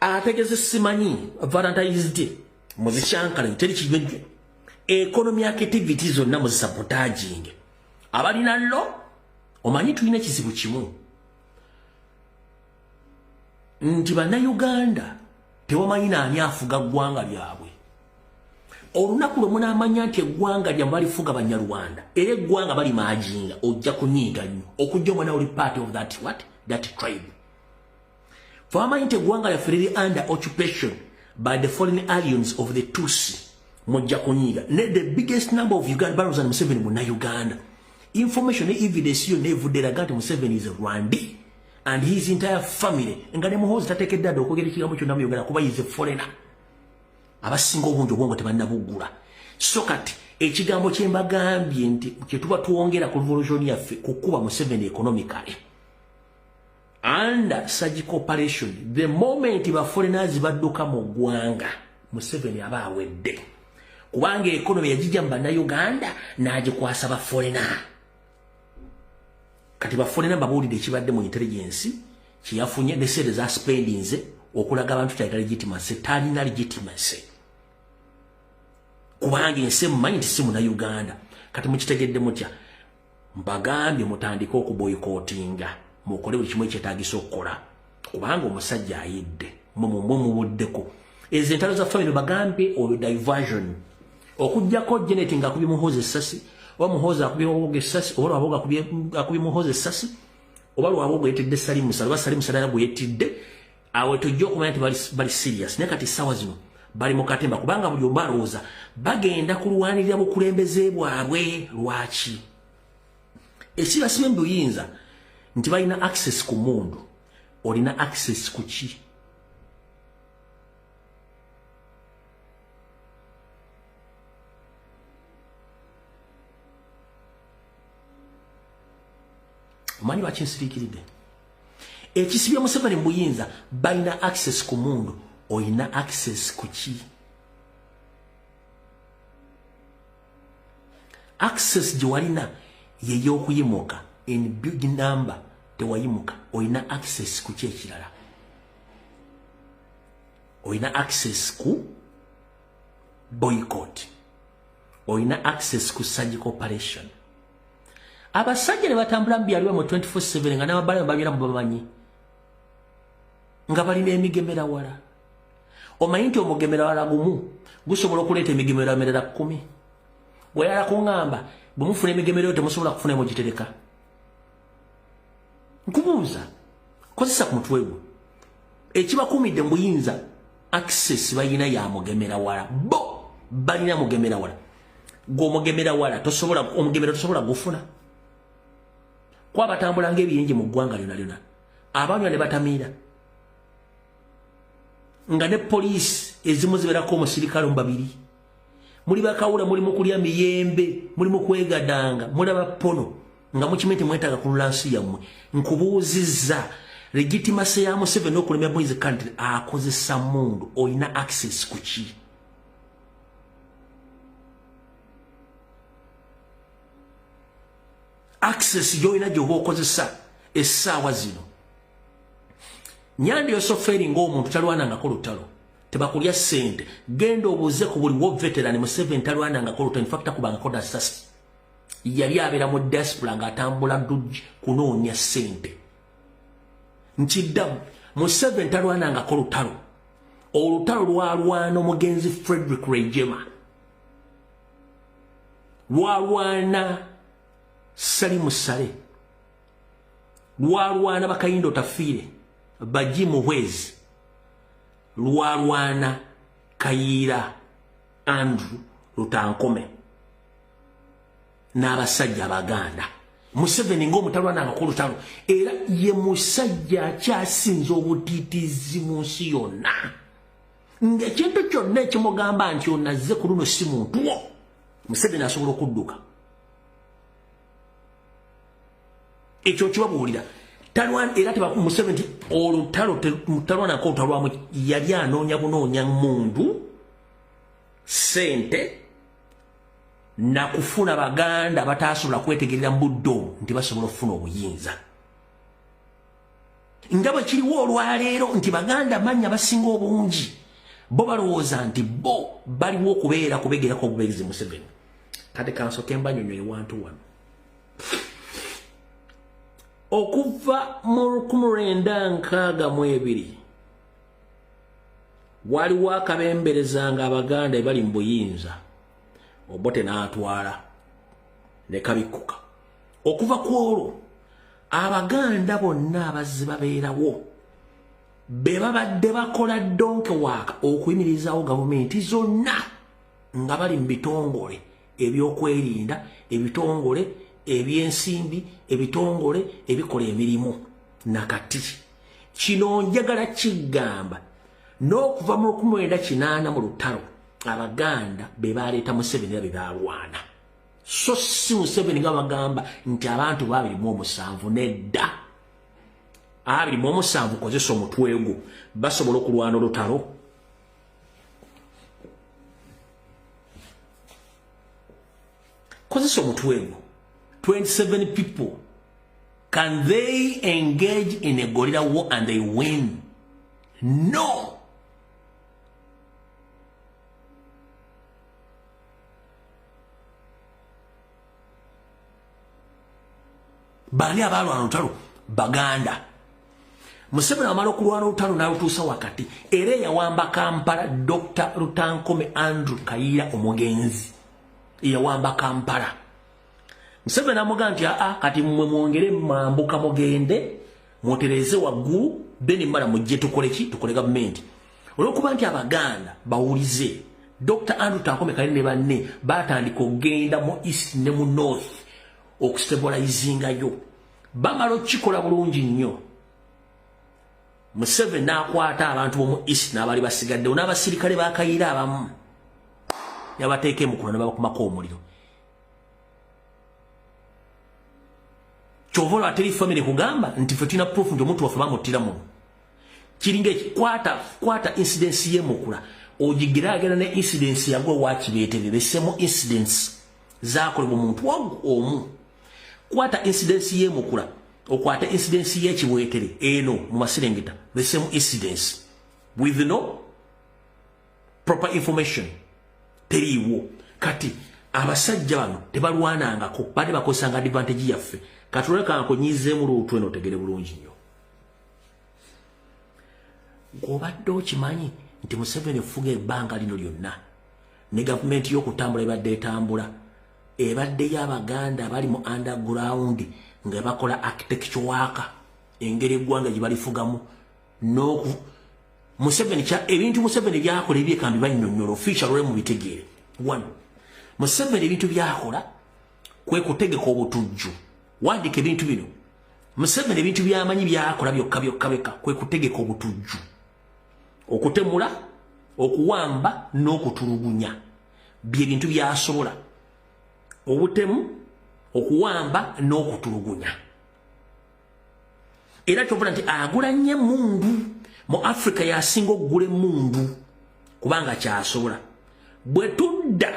Ategese simanyi Valentine's Day muzikyankale teri kibenje economic activity zonna muzisabotage abalina lo omanyi tulina kizibu kimu nti bannayuganda tewamanyi naani afuga ggwanga lyabwe. Olunaku lwe munaamanya nti eggwanga lyabwe balifuga Banyarwanda era eggwanga bali maajinga ojja kunyiiga nnyo okujja omwana oli part of that tribe. Fwamanyi nti eggwanga lyaffe liri under occupation by the foreign aliens of the Tutsi mujja kunyiga the biggest number of Uganda barons and Museveni muna Uganda. Information evidence yo nevudde eraga nti Museveni is a Rwandi and his entire family nga ne Muhoozi tateekedde adde okwogera ekigambo kyonna mu Uganda kuba is a foreigner. Abasinga obungi obwongo tebannabuggula. So kati ekigambo kye mbagambye nti kye tuba tuwongera ku revolution yaffe kukuba Museveni economically under surgical operation, the moment ba foreigners badduka mu ggwanga Museveni aba awedde kubanga economy yajija mbana Uganda n'agikwasa ba foreigner. Kati ba foreigner babuulidde ekibadde mu intelligence kiyafunye ne sede za spendings okulaga abantu tayagala legitimacy talina legitimacy kubanga ensi mmanyi nti si muna Uganda. Kati mukitegedde mutya mbagambye mutandika okuboycottinga mukole buli kimu ekyetaagisa okukola kubanga omusajja ayidde mumubuddeko ezo entalo za family bagambye oyo diversion okujjako Janet nga akubye Muhoozi essasi oba Muhoozi akubye Waboga essasi oba Waboga akubye Muhoozi essasi oba Waboga yetidde Salim Salwa Salim Salwa bwe yetidde awe tujja okumanya nti bali serious naye kati sawa zino bali mu katemba kubanga buli omu alowooza bagenda kulwanirira bukulembeze bwabwe. Lwaki ekibasiba mbuyinza nti balina access ku mundu olina access ku ki? Omanyi bakinsiriikiridde ekisibya Museveni mu buyinza balina access ku mundu olina access ku ki? Access gye walina yeyokuyimuka in big number tewayimuka olina access ku kyekirala olina access ku boycott olina access ku surgical operation. Abasajja ne batambula mbyaliwa mu 24/7 nga n'ababala babira mu bamanyi nga balina emigemera wala. Omanyi nti omugemera wala gumu gusobola okuleeta emigemera emirala 10. Weyala kuŋŋamba bwe mufuna emigemera temusobola kufuna emugitereka. Nkubuuza kozesa ku mutwe gwo ekibakuumidde mu buyinza access balina ya mugemera wala bo balina mugemera wala gw'omugemera wala omugemera tosobola gufuna kwa batambula ng'ebiyingi mu ggwanga lyonna lyonna abanywa ne batamiira nga ne poliisi ezimu ziberako omusirikale mu babiri muli bakawula muli mu kulya miyembe muli mu kwegadanga mulaba pono nga mukimenti mwetaaga kulula nsi yammwe. Nkubuuzizza legitimacy ya Museveni okulemya mu his country akozesa mundu olina access ku ki? Access yoina gyoba okozesa essaawa zino. Nyandi yosoferi ng'omuntu talwanangako lutalo tebakulya ssente genda obuuze ku buli wo veteran Museveni talwanangako lutalo infacta kubangako dasasi yali abeera mu diaspora ng'atambula dujji kunoonya ssente. Nkiddamu Museveni talwanangako lutalo olutalo lwalwana omugenzi Frederick Rejema lwalwana Salimu Sale lwalwana Bakayindo Tafiire Baji Muhwezi lwalwana Kayiira Andrew Lutankome n'abasajja Abaganda. Museveni ng'omutalwanangako lutalo era ye musajja akyasinza obutiitiizi mu nsi yonna ng'ekintu kyonna ekimugamba nti onazze ku luno si muntu wo Museveni asobola okudduka. Ekyo kibabuulira talwana era Museveni olutalo mutalwanako lutalwamu yali anoonya bunoonya mundu sente na kufuna Baganda batasobola kwetegerera mbuddo nti basobola okufuna obuyinza nga bwe kiriwo olwaleero nti Baganda manya basinga obungi bo balowooza nti bo baliwo okubeera kubegerako obubeezi Museveni. Kati kansoke mbanyonyoye wantu wano okuva mu 1962 waliwo akabemberezanga Abaganda bali mu buyinza Obote n'atwala ne kabikuka. Okuva ku olwo Abaganda bonna abazzi babeerawo be babadde bakola donke waaka okuyimirizawo gavumenti zonna nga bali mu bitongole ebyokwerinda, ebitongole ebyensimbi, ebitongole ebikola emirimu. Nakati kino njagala kigamba n'okuva mu 1980 mu lutalo Abaganda be baleeta Museveni era be balwana. So si Museveni nga bagamba nti abantu ba 27 nedda. 27 kozesa omutwe gwo basobola okulwana olutalo. Kozesa omutwe gwo 27 people. Can they engage in a guerrilla war and they win? No. Bali abalwana olutalo Baganda. Museveni amala okulwana olutalo n'alutuusa wakati era yawamba Kampala Dr. Rutankome Andrew Kayiira omugenzi. Yawamba Kampala. Museveni amugamba nti kati mmwe mwongere mambuka mugende mwotereze waggulu beni mala mujje tukole gavumenti. Olwokuba nti Abaganda bawulize Dr. Andrew Rutankome Kayiira ne banne batandika okugenda mu east ne mu north okustabilizingayo. Bamala okikola bulungi nnyo. Museveni n'akwata abantu b'omu east n'abali basigaddewo n'abasirikale ba Kayiira abamu yabateeka emukula ne babakumako omuliro. Chovola ateri family kugamba nti fe tulina proof nti omuntu waffe bamuttira muno. Kiringa kwata incidence y'emukula ogigeragera ne incidence yagwe wakibeeterere essemu incidents zaakolebwa omuntu omu. Kwata incidence y'emukula okwata incidence y'ekiweetere eno mu Maserengeta the same incidents with no proper information teriiwo. Kati abasajja bano tebalwanangako bade bakosanga advantage yaffe. Katuleka nkonyizeemu luutu eno otegere bulungi nnyo. Ng'obadde okimanyi nti Museveni efuga ebbanga lino lyonna ne gavumenti y'okutambula ebadde etambula ebadde y'Abaganda abali mu underground nga bakola architecture work engeri eggwanga gye balifugamu Museveni ebintu Museveni byakola ebyekambi bannyonnyola official olwe mu bitegeere. One, Museveni ebintu byakola kwe kutegeka obutujju. Wandika ebintu bino. Museveni ebintu byamanyi byakola byokka kwe kutegeka obutujju. Okutemula, okuwamba n'okutulugunya. Bye bintu byasobola. Obutemu, okuwamba n'okutulugunya. Era kyovula nti agula nnyo emmundu. Mu Africa yasinga okugula emmundu kubanga kyasobola. Bwe tudda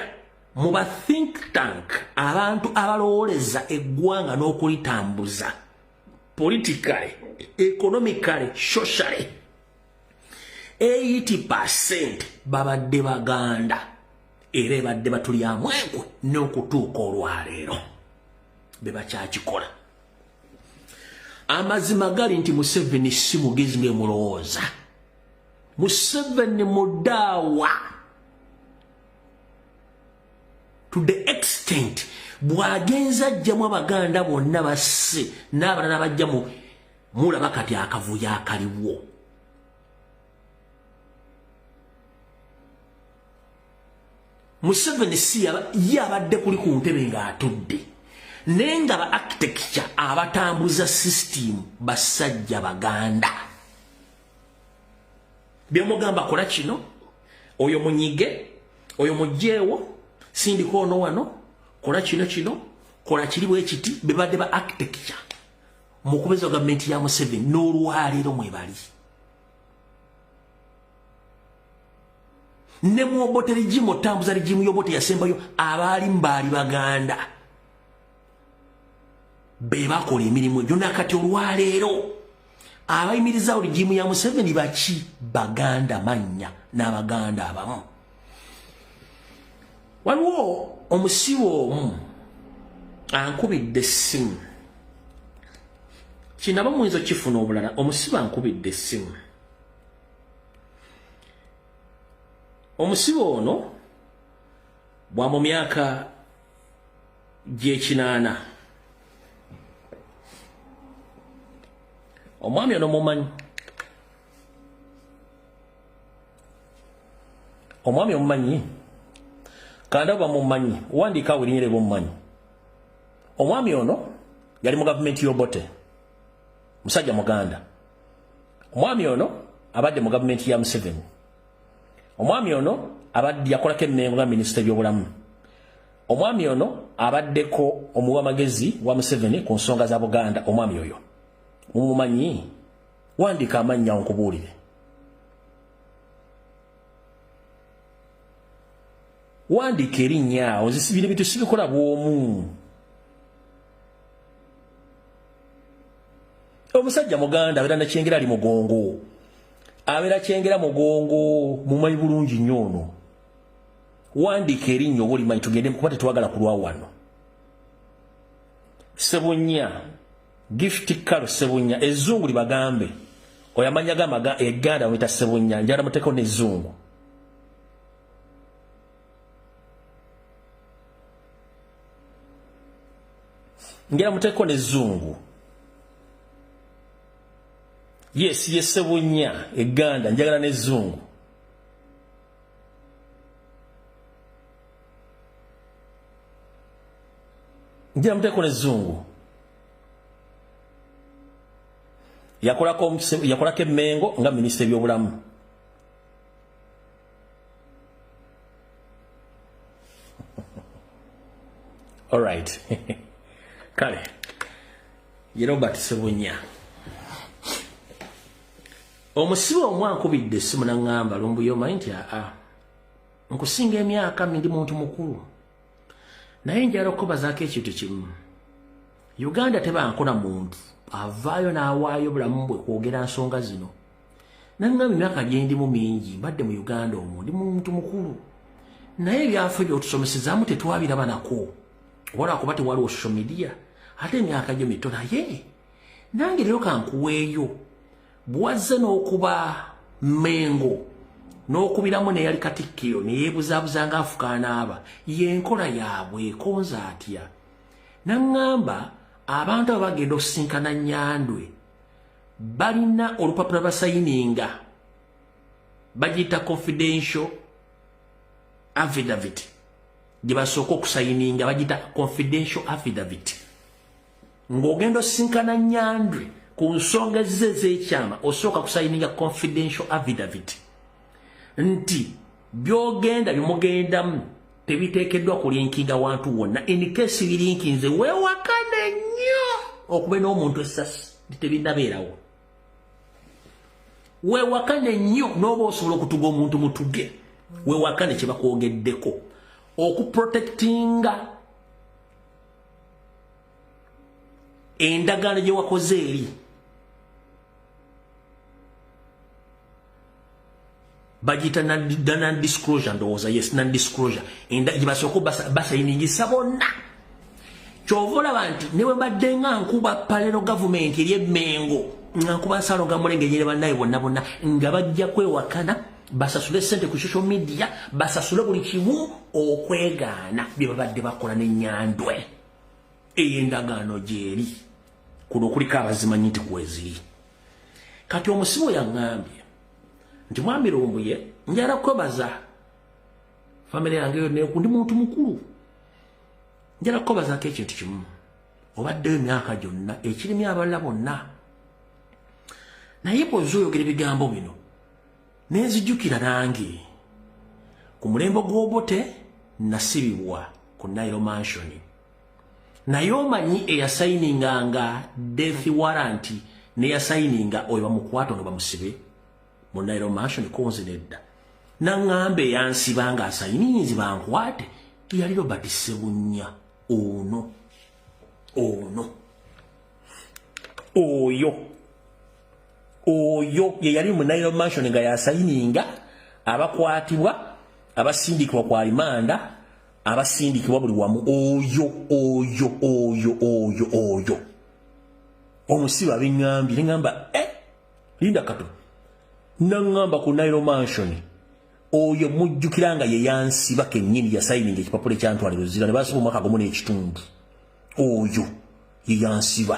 mu ba think tank abantu abalowoleza eggwanga n'okulitambuza politically, economically, socially 80% babadde Baganda era ebadde batulyamu enkwe n'okutuuka olwaleero be bakyakikola. Amazima gali nti Museveni si mugezi ng'emulowooza. Museveni mudaawa to the extent bw'agenza ajjamu Abaganda bonna basse n'abalala bajja mulaba kati akavuyo akaliwo. Museveni si yabadde kuli ku ntebe ng'atudde naye nga ba architecture abatambuza system basajja Baganda. Byemugamba kola kino, oyo munyige, oyo mujjeewo, sindika ono wano, kola kino, kola kiri bwe kiti, bebadde ba architecture mu kubeza gavumenti ya Museveni n'olwaleero mwebali. Ne muobote regimu otambuza regimu y'obote yasembayo abaali mbaali Baganda be bakola emirimu egyo nakati olwaleero abayimirizawo regimu ya Museveni baki Baganda mannya n'Abaganda abamu. Waliwo omusibo omu ankubidde essimu kinaba muyinza okifuna obulala. Omusibo ankubidde essimu. Omusibo ono bwa mu myaka gy'ekinaana. Omwami ono mumanyi. Omwami omumanyi kanda bamumanyi wandika wirinyere bomumanyi omwami ono yali mu gavumenti y'Obote musajja muganda omwami ono abadde mu gavumenti ya Museveni omwami ono abadde yakolako emmengo nga minisita by'obulamu omwami ono abaddeko omuwa magezi wa Museveni ku nsonga za Buganda omwami oyo mumumanyi wandika amannya onkubuulire wandika erinnya ozisibire bitu sibikola bwomu omusajja muganda abeera nakyengera ali mugongo abeera kyengera mugongo mumanyi bulungi nnyo ono wandika erinnya oba olimanyi tugende kuba tetwagala kulwa wano Sebunya Gift Kalo Sebunya ezzungu libagambe oyamanya gamaga eganda wita Sebunya njala muteko n'ezzungu njala muteko n'ezzungu yes Sebunya eganda njagala n'ezzungu njala muteko n'ezzungu yakolako emmengo nga minisita by'obulamu alright kale ye Robert Sebunya omusibe omwankubidde essimu naŋŋamba lumbuyo omanyi nti nkusinga emyaka ndi muntu mukulu naye njala okubazaako ekintu kimu Uganda tebankola muntu avaayo n'awaayo bulamu bwe kwogera nsonga zino naŋŋamba emyaka gyendimu mingi mbadde mu Uganda omwo ndi muntu mukulu naye ebyafe byotusomesezaamu tetwabiraba nako wala kuba tewaliwo social media ate emyaka gyo mito naye nange leero kankuweeyo bwazze n'okuba Mengo n'okubiramu neyali Katikkiro neyeebuzaabuza ng'afukaana aba yenkola yaabwe ekonza atya naŋŋamba abantu abo bagenda okusisinkana Nyandwe balina olupapula basayininga bagiyita confidential affidavit gye basooka okusayininga bagiyita confidential affidavit ng'ogenda osisinkana Nyandwe ku nsonga ze ez'ekyama osooka kusayininga confidential affidavit nti byogenda byemugendamu tebiteekeddwa kulinkinga wantu wonna in case birinkinze weewakane nnyo okube n'omuntu essasi tebinnabeerawo weewakane nnyo n'oba osobola okutuga omuntu mutuge weewakane kye bakwogeddeko okuprotectinga endagaano gye wakoze eri bagita non-disclosure ndowooza yes non-disclosure gye basooka basayiningisa bonna kyova olaba nti newe mbadde nga nkuba palero gavumenti eri emmengo nga nkuba nsalo ga mulenge nyere bannaye bonna bonna nga bajja kwewakana basasule sente ku social media basasule buli kimu okwegaana bye babadde bakola n'Enyandwe ey'endagaano gyeri kuno okuliko abazimanyi nti kweziri kati omusibo yaŋŋambye nti mwami Lumbuye njala kwebaza famire yange yonna ndi muntu mukulu njala kwebazaako ekintu kimu obaddeyo emyaka gyonna ekirimi abalala bonna naye bw'oza oyogera ebigambo bino nenzijjukira nange ku mulembe gw'Obote nasibibwa ku Nairo Mansion naye omanyi eyasayininganga death warrant neyasayininga oyo bamukwata ono bamusibe mu Nairo Mansion konze nedda naŋŋamba eyansiba nga asayininzi bankwate yali Robert Sebunya oyo ye yali mu Nairo Mansion nga yasayininga abakwatibwa abasindikibwa kwa limanda abasindikibwa buli wamu oyo omusiba abiŋŋambye neŋŋamba linda kato naŋŋamba ku Nairo Mansion oyo mujjukira nga ye yansiba kennyini yasayininga ekipapula ekyantwala Luzira ne basiba omwaka gumu n'ekitundu oyo ye yansiba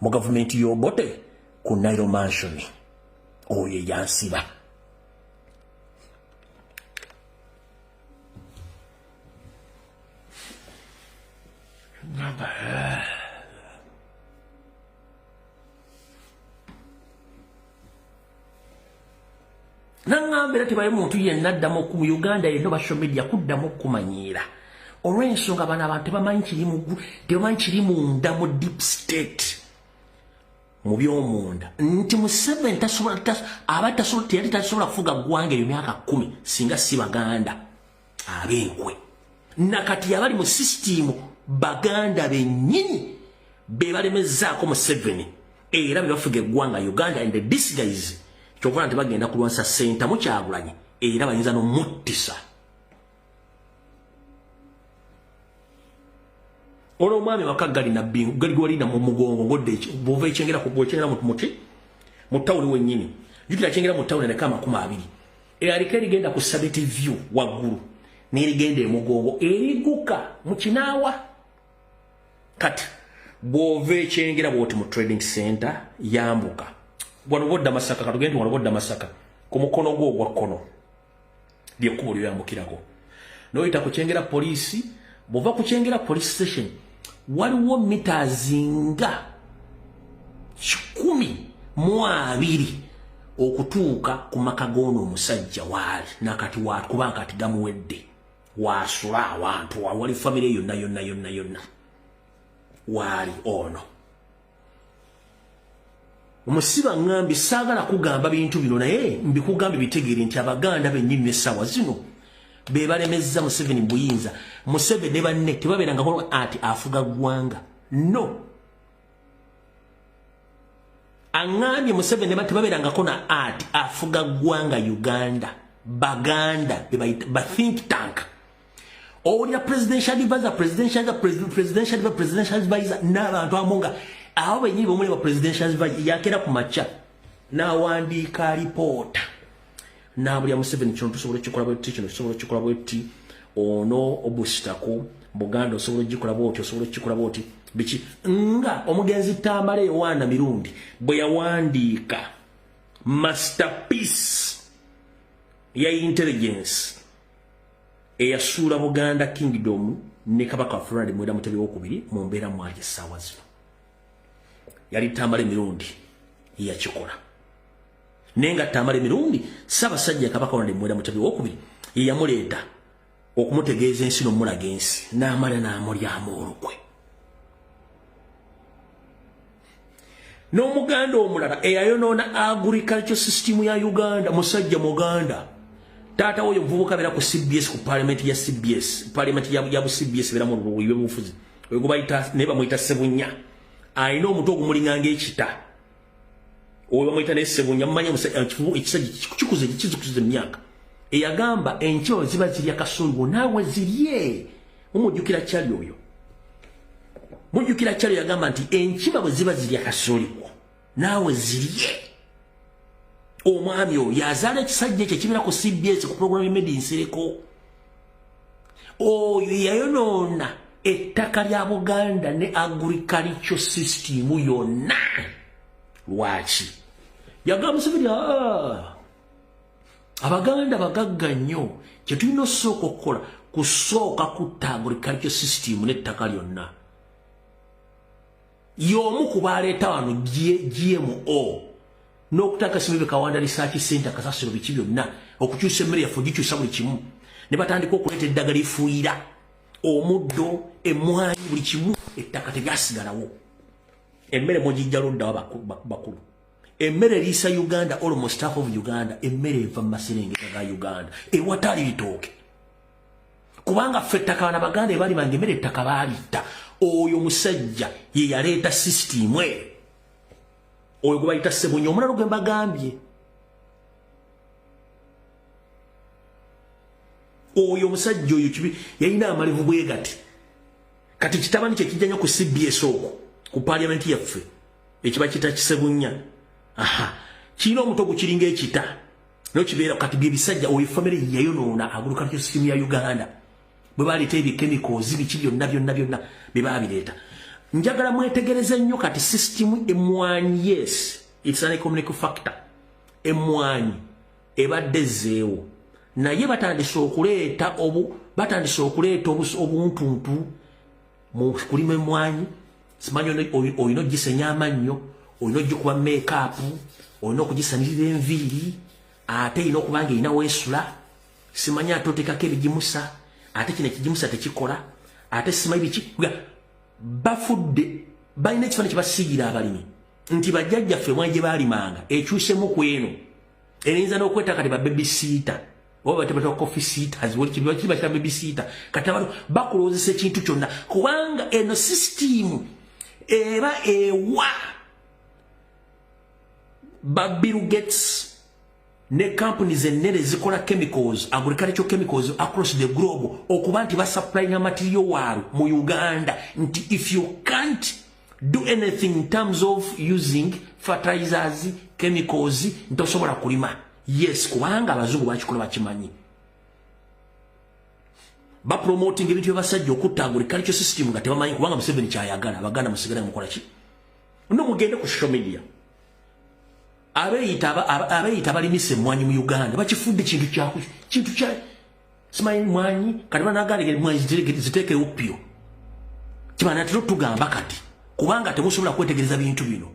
mu gavumenti y'Obote ku Nairo Mansion oyo yansiba Nangambira tebaye muntu yenna addamu ku Uganda yenno basho media kuddamu kumanyira olw'ensonga bana abantu tebamanyi kiri munda mu deep state mu by'omunda nti Museveni teyali tasobola kufuga ggwanga eyo myaka 10 singa si Baganda ab'enkwe nakati abali mu sisitimu Baganda bennyini be balemezzaako Museveni era be bafuga eggwanga Uganda and this guys kyokora nti bagenda kulwanisa senta mu Kyagulanyi era bayinza n'omuttisa ono mwami wakagali na bingu gali gwalina mu mugongo ngodde bova ichengera kubwechengera muti mu tawuni wennyini jukira chengera mu tawuni ne kama 20 alikeri genda ku Sabeti view waggulu n'erigenda emugongo eriguka mu Kinaawa kati bova ichengera bwoti mu trading center yambuka Wanobodda Masaka katugende wanobodda Masaka ku mukono gwo gwa kono lyekkubo lyambukirako noyita kuchengera polisi bova kuchengera police station waliwo mita zinga 12 okutuuka ku makagono omusajja waali nakati kubanga kati gamuwedde wasula abantu wali family yonna waali ono Umusiba ngambi sagala kugamba bintu bino naye mbikugamba bitegere nti Abaganda bennyini sawa zino be balemezza Museveni buyinza Museveni ne banne tebaberanga ko ati afuga ggwanga no angambye Museveni ne tebaberanga ko na ati afuga ggwanga Uganda Baganda be think tank owulira presidential advisor n'abantu amonga aho benyibi omuli wa presidential advisor yakera ku macha n'awandiika alipoota n'abulya Museveni kino tusobola kikola bwe kino tusobola kikola bwe ono obusitako Buganda osobola gikola bwoti osobola kikola bwoti biki nga omugenzi Tambale Yohana Mirundi bwe yawandiika masterpiece ya intelligence eyasuula Buganda Kingdom ne Kabaka Florida mwera Mutebi wokubiri mu mbeera mwali essaawa zino yali Tambale Mirundi yakikola nenga Tambale Mirundi Ssaabasajja Kabaka mwera Mutebi wokubiri yamuleeta okumutegeeza ensi n'omulaga ensi n'amala n'amulyamu olukwe n'omuganda omulala eyayonoona agriculture system ya Uganda musajja Muganda taata oyo muvubuka beera ku CBS ku parliament ya CBS parliament ya CBS beera mu bufuzi oyo bayita ne bamuyita Sebunya ayina omuto ogumulinganga ekita oyo bamuyita ne Sebunya mumanye ekisajja kikuze emyaka eyagamba encho ziba zirya kasungu naawe zirye omujjukira kyali oyo mujjukira kyali yagamba nti enkiba bwe ziba zirya kasoliko naawe zirye omwami oyo yazaala ekisajja ekyo kibeera ku CBS ku program Made in Sereko oyo yayonoona ettaka lya Buganda ne agriculture system yonna lwaki yagamba Museveni Abaganda bagagga nnyo kye tulina osooka okukola kusooka kutta agriculture system n'ettaka lyonna y'omu ku baleeta wano GMO n'okutaka Simbebe Kawanda Research Center kasasiro biki byonna okukyusa emmere yaffe ogikyusa buli kimu ne batandika okuleeta eddagala efuuyira omuddo emmwanyi buli kimu ettaka tebyasigalawo emmere mugijja luddawo bakulu emmere eriisa Uganda almost half of Uganda emmere eva mu maserengeta ga Uganda ewatali bitooke kubanga ffe ettaka bana Baganda ebali bange emmere ettaka baalitta oyo musajja ye yaleeta system oyo gwe bayita Sebunya omulala gwe mbagambye oyo musajja oyo kibi yalina amalevu bwe kati kitabani kye kijja nnyo ku CBS okwo ku parliament yaffe ekiba kita Kisebunya kirina omutogo kiringa ekita nokibeera kati byebisajja oyo famire yayonoona agriculture system ya Uganda bwe baleeta ebyechemicals biki byonna bye baabireeta njagala mwetegereze nnyo kati system emmwanyi yes it's an economic factor emmwanyi ebadde zeewo naye batandise okuleeta obuntuntu mu kulima emmwanyi simanyi olina ogisenya amannyo olina ogikuba make-up olina okugisanirira enviiri ate erina okuba nga erina weesula simanyi ate oteekako ebigimusa ate kino ekigimusa tekikola ate simanyi biki bafudde balina ekifaananyi kye basiigira abalimi nti bajjajjaffe emmwanyi gye baalimanga ekyusemu ku eno eriyinza n'okwetaka kati babebisiita oba batebata coffee seaters kiri bakira babisiita kati abantu bakuloozesa ekintu kyonna kubanga eno sisitimu eba ewa ba Bill Gates ne companies ennene zikola chemicals agricultural chemicals across the globe okuba nti basupplyinga material waabwe mu Uganda nti if you can't do anything in terms of using fertilizers chemicals ntosobola kulima yes kubanga abazungu bakikola bakimanyi ba promoting ebintu by'abasajja okutta agricultural system nga tebamanyi kubanga Museveni kyayagala abaganda musigala mukola ki no mugende ku social media abeeyita balimisa emmwanyi mu Uganda bakifudde kintu kya simanyi emmwanyi kati banagala emmwanyi ziteeke upyo kibana tugamba kati kubanga temusobola kwetegereza bintu bino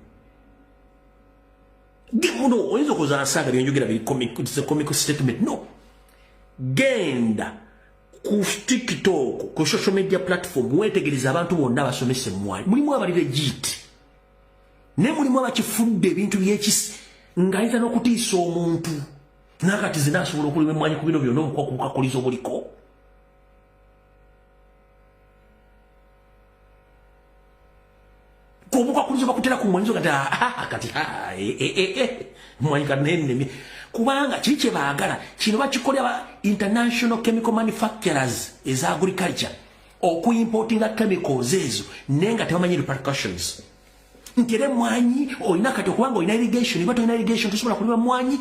muno oyinza okuza nsanga byenjogera biri comic statement no genda ku TikTok ku social media platform wetegereza abantu bonna basomesa emmwanyi mulimu abali legit ne mulimu abakifudde ebintu by'ekisi ngayita n'okutiisa omuntu nakati zinasobola okulima emmwanyi ku bino byonna obukakuliza obuliko kubukakuliza bakutera ku mmwanyi kati mmwanyi kanene kubanga kiri kye baagala kino bakikolera international chemical manufacturers eza agriculture okuimportinga chemicals ezo naye nga tebamanyi repercussions nti era emmwanyi olina kati okubanga olina irrigation iba tolina irrigation tosobola kulima emmwanyi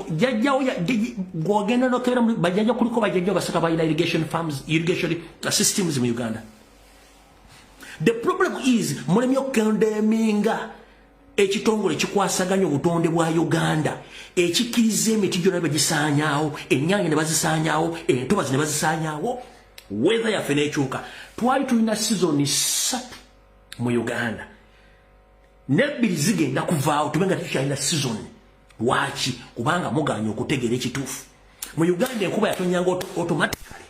jjajjawo gwogenda nokebera bajjajja kuliko bajjajjawo basaka balina irrigation farms irrigation systems mu Uganda. The problem is mulemi okkondeminga ekitongole kikwasaganya obutonde bwa Uganda ekikiriza emiti gyonna bagisaanyaawo ennyaanya ne bazisaanyaawo entobazi ne bazisaanyaawo weather yaffe n'ekyuka twali tulina season 3 mu Uganda nebbiri zigenda kuvaawo tubenga tukyalina season waki kubanga muganya okutegeera ekituufu mu Uganda enkuba yatonyanga automatically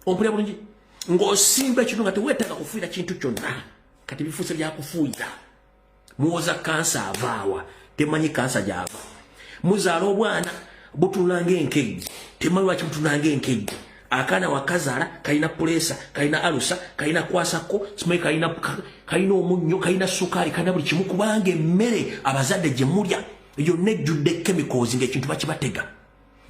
ompulira bulungi ng'osimba ekintu nga teweetaaga kufuuyira kintu kyonna kati bifuuse byakufuuyira muwoza kansa avaawa temanyi kansa gyava muzaala obwana butunulanga enkejje temanyi lwaki butunulanga enkejje akaana wakazaala kalina pulesa kalina alusa kalina kwasako simanyi kalina omunnyo kalina sukaali kalina buli kimu kubanga emmere abazadde gye mulya yonna ejjudde chemicals ng'ekintu bakibatega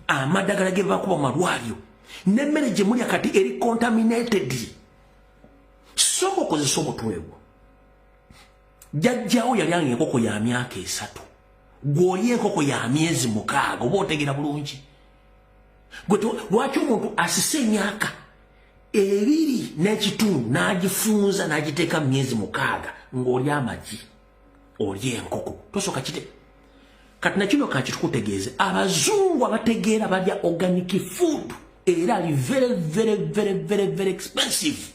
amadagala ge bakuba mu malwaliro n'emmere gye mulya kati eri contaminated soka okozesa omutwegwo jjajjawo yalyanga enkoko ya myaka 3 gw'olya enkoko ya myezi 6 oba otegera bulungi lwaki omuntu asisa emyaka 2.5 n'agifunza n'agiteeka mu myezi 6 ng'olya amagi olya enkoko tosooka kite kati nakino kakitukutegeeze abazungu abategeera balya organic food era ali very expensive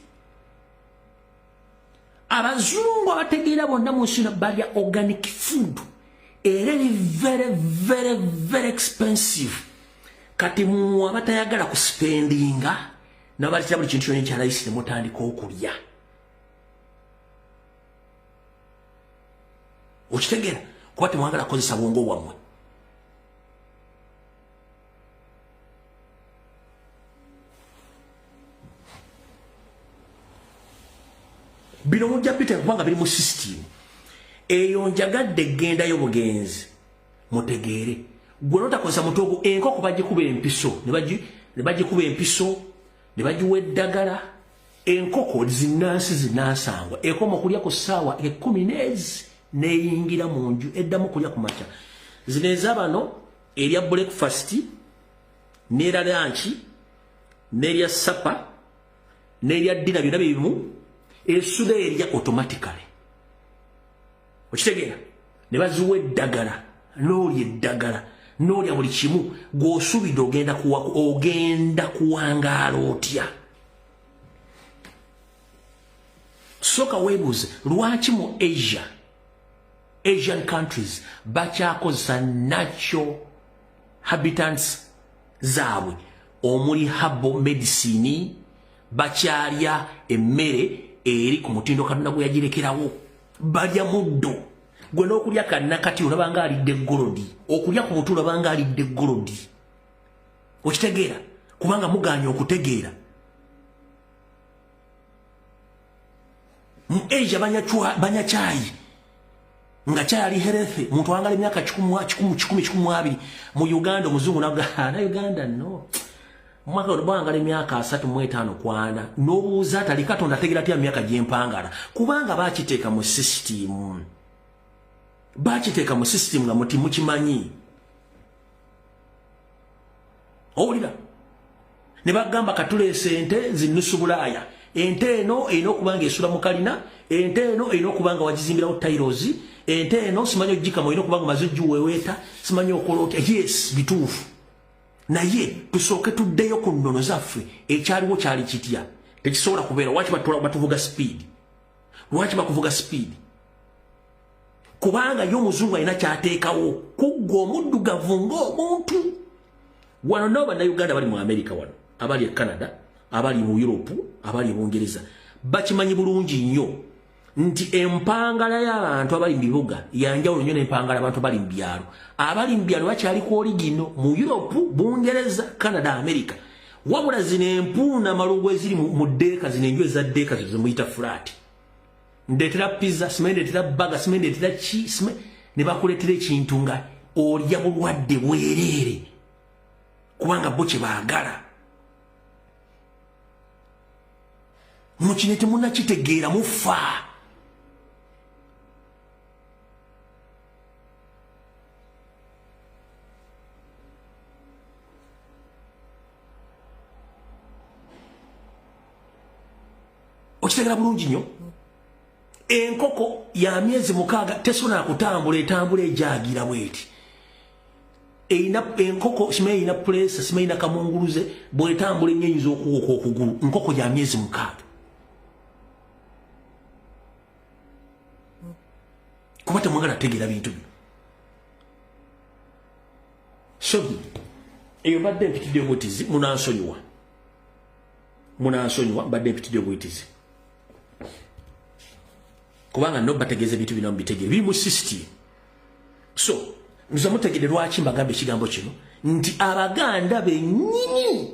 abazungu abategeera bonna mu nsi balya organic food era ali very expensive kati mu abatayagala ku spendinga n'abaletera buli kintu kyonna ekyalayisi ne mutandika okulya okitegeera kuba temwagala kukozesa bwongo bwammwe bino mujja pita kubanga biri mu system eyo njagadde gendayo bugenzi mutegeere gwe notakozesa mutogo enkoko bagikuba empiso ne bagikuba empiso ne bagiwa eddagala enkoko zinaasangwa ekoma okulya ku ssaawa 10 neyingira mu nju eddamu kulya ku makya zino ezabano erya breakfast n'erya lunch n'erya supper n'erya dinner byonna bibimu esula erya automatically okitegeera ne baziwa eddagala n'olya eddagala n'olya buli kimu gw'osuubidde ogenda kuwangaala otya soka webuze lwaki mu Asian countries bakyakozesa natural habitants zaabwe omuli herbal medicine bakyalya emmere eri ku mutindo Katonda gwe yagirekerawo balya muddo gwe n'okulya kannakati olabanga alidde golodi okulya ku mutu olabanga alidde golodi okitegeera kubanga muganya okutegeera mu Asia banya chai nga chai healthy muntu wangala emyaka 10 mu Uganda omuzungu na Uganda no mwaka olubangala emyaka 35 kwana n'obuuza atali Katonda ategeera ati emyaka gyempangala kubanga bakiteeka mu system nga muti mukimanyi owulira ne bagamba katulese ente zinusu Bulaaya ente eno erina okubanga esula mu kalina ente eno erina okubanga wagizimbirawo tailozi ente eno simanyi ogikama erina okubanga maze oggiweweeta simanyi okola otya yes bituufu naye tusooke tuddeyo ku nnono zaffe ekyaliwo kyali kitya tekisobola kubeera lwaki batuvuga speed lwaki bakuvuga speed kubanga yo omuzungu alina kyateekawo kuggwa omuddugavu ng'omuntu wano nabo bannayuganda bali mu America wano abali e Canada abali mu Europe abali mu Bungereza bakimanyi bulungi nnyo nti empangala y'abantu abali mu bibuga yanjawulo nnyo n'empangala abantu abali mu byalo abali mu byalo bakyali ku oligino mu Europe Bungereza Canada America wabula zino empuuna amalungu eziri mu ddeeka zino enju eza ddeeka zo muyita flat ndeetera pizza simanyi ndeetera baga simanyi ndeetera ki ne bakuleetera ekintu nga olya bulwadde bwereere kubanga bo kye baagala mukine temunnakitegeera mufa okitegeera bulungi nnyo enkoko ya myezi 6 tesobola kutambula etambula ejagira bweti enkoko simanyi erina pulesa simanyi erina kamunguluze bwetambula ennyenyi z'okuwuka okugulu nkoko ya myezi 6 kuba temwagala tegeera bintu bino so eyo mbadde mpitidde obwitizi munansonyiwa mbadde mpitidde obwitizi kubanga no bategeeze bintu bino mbitegeere biri mu system so nza mutegeere lwaki mbagambe ekigambo kino nti Abaganda bennyini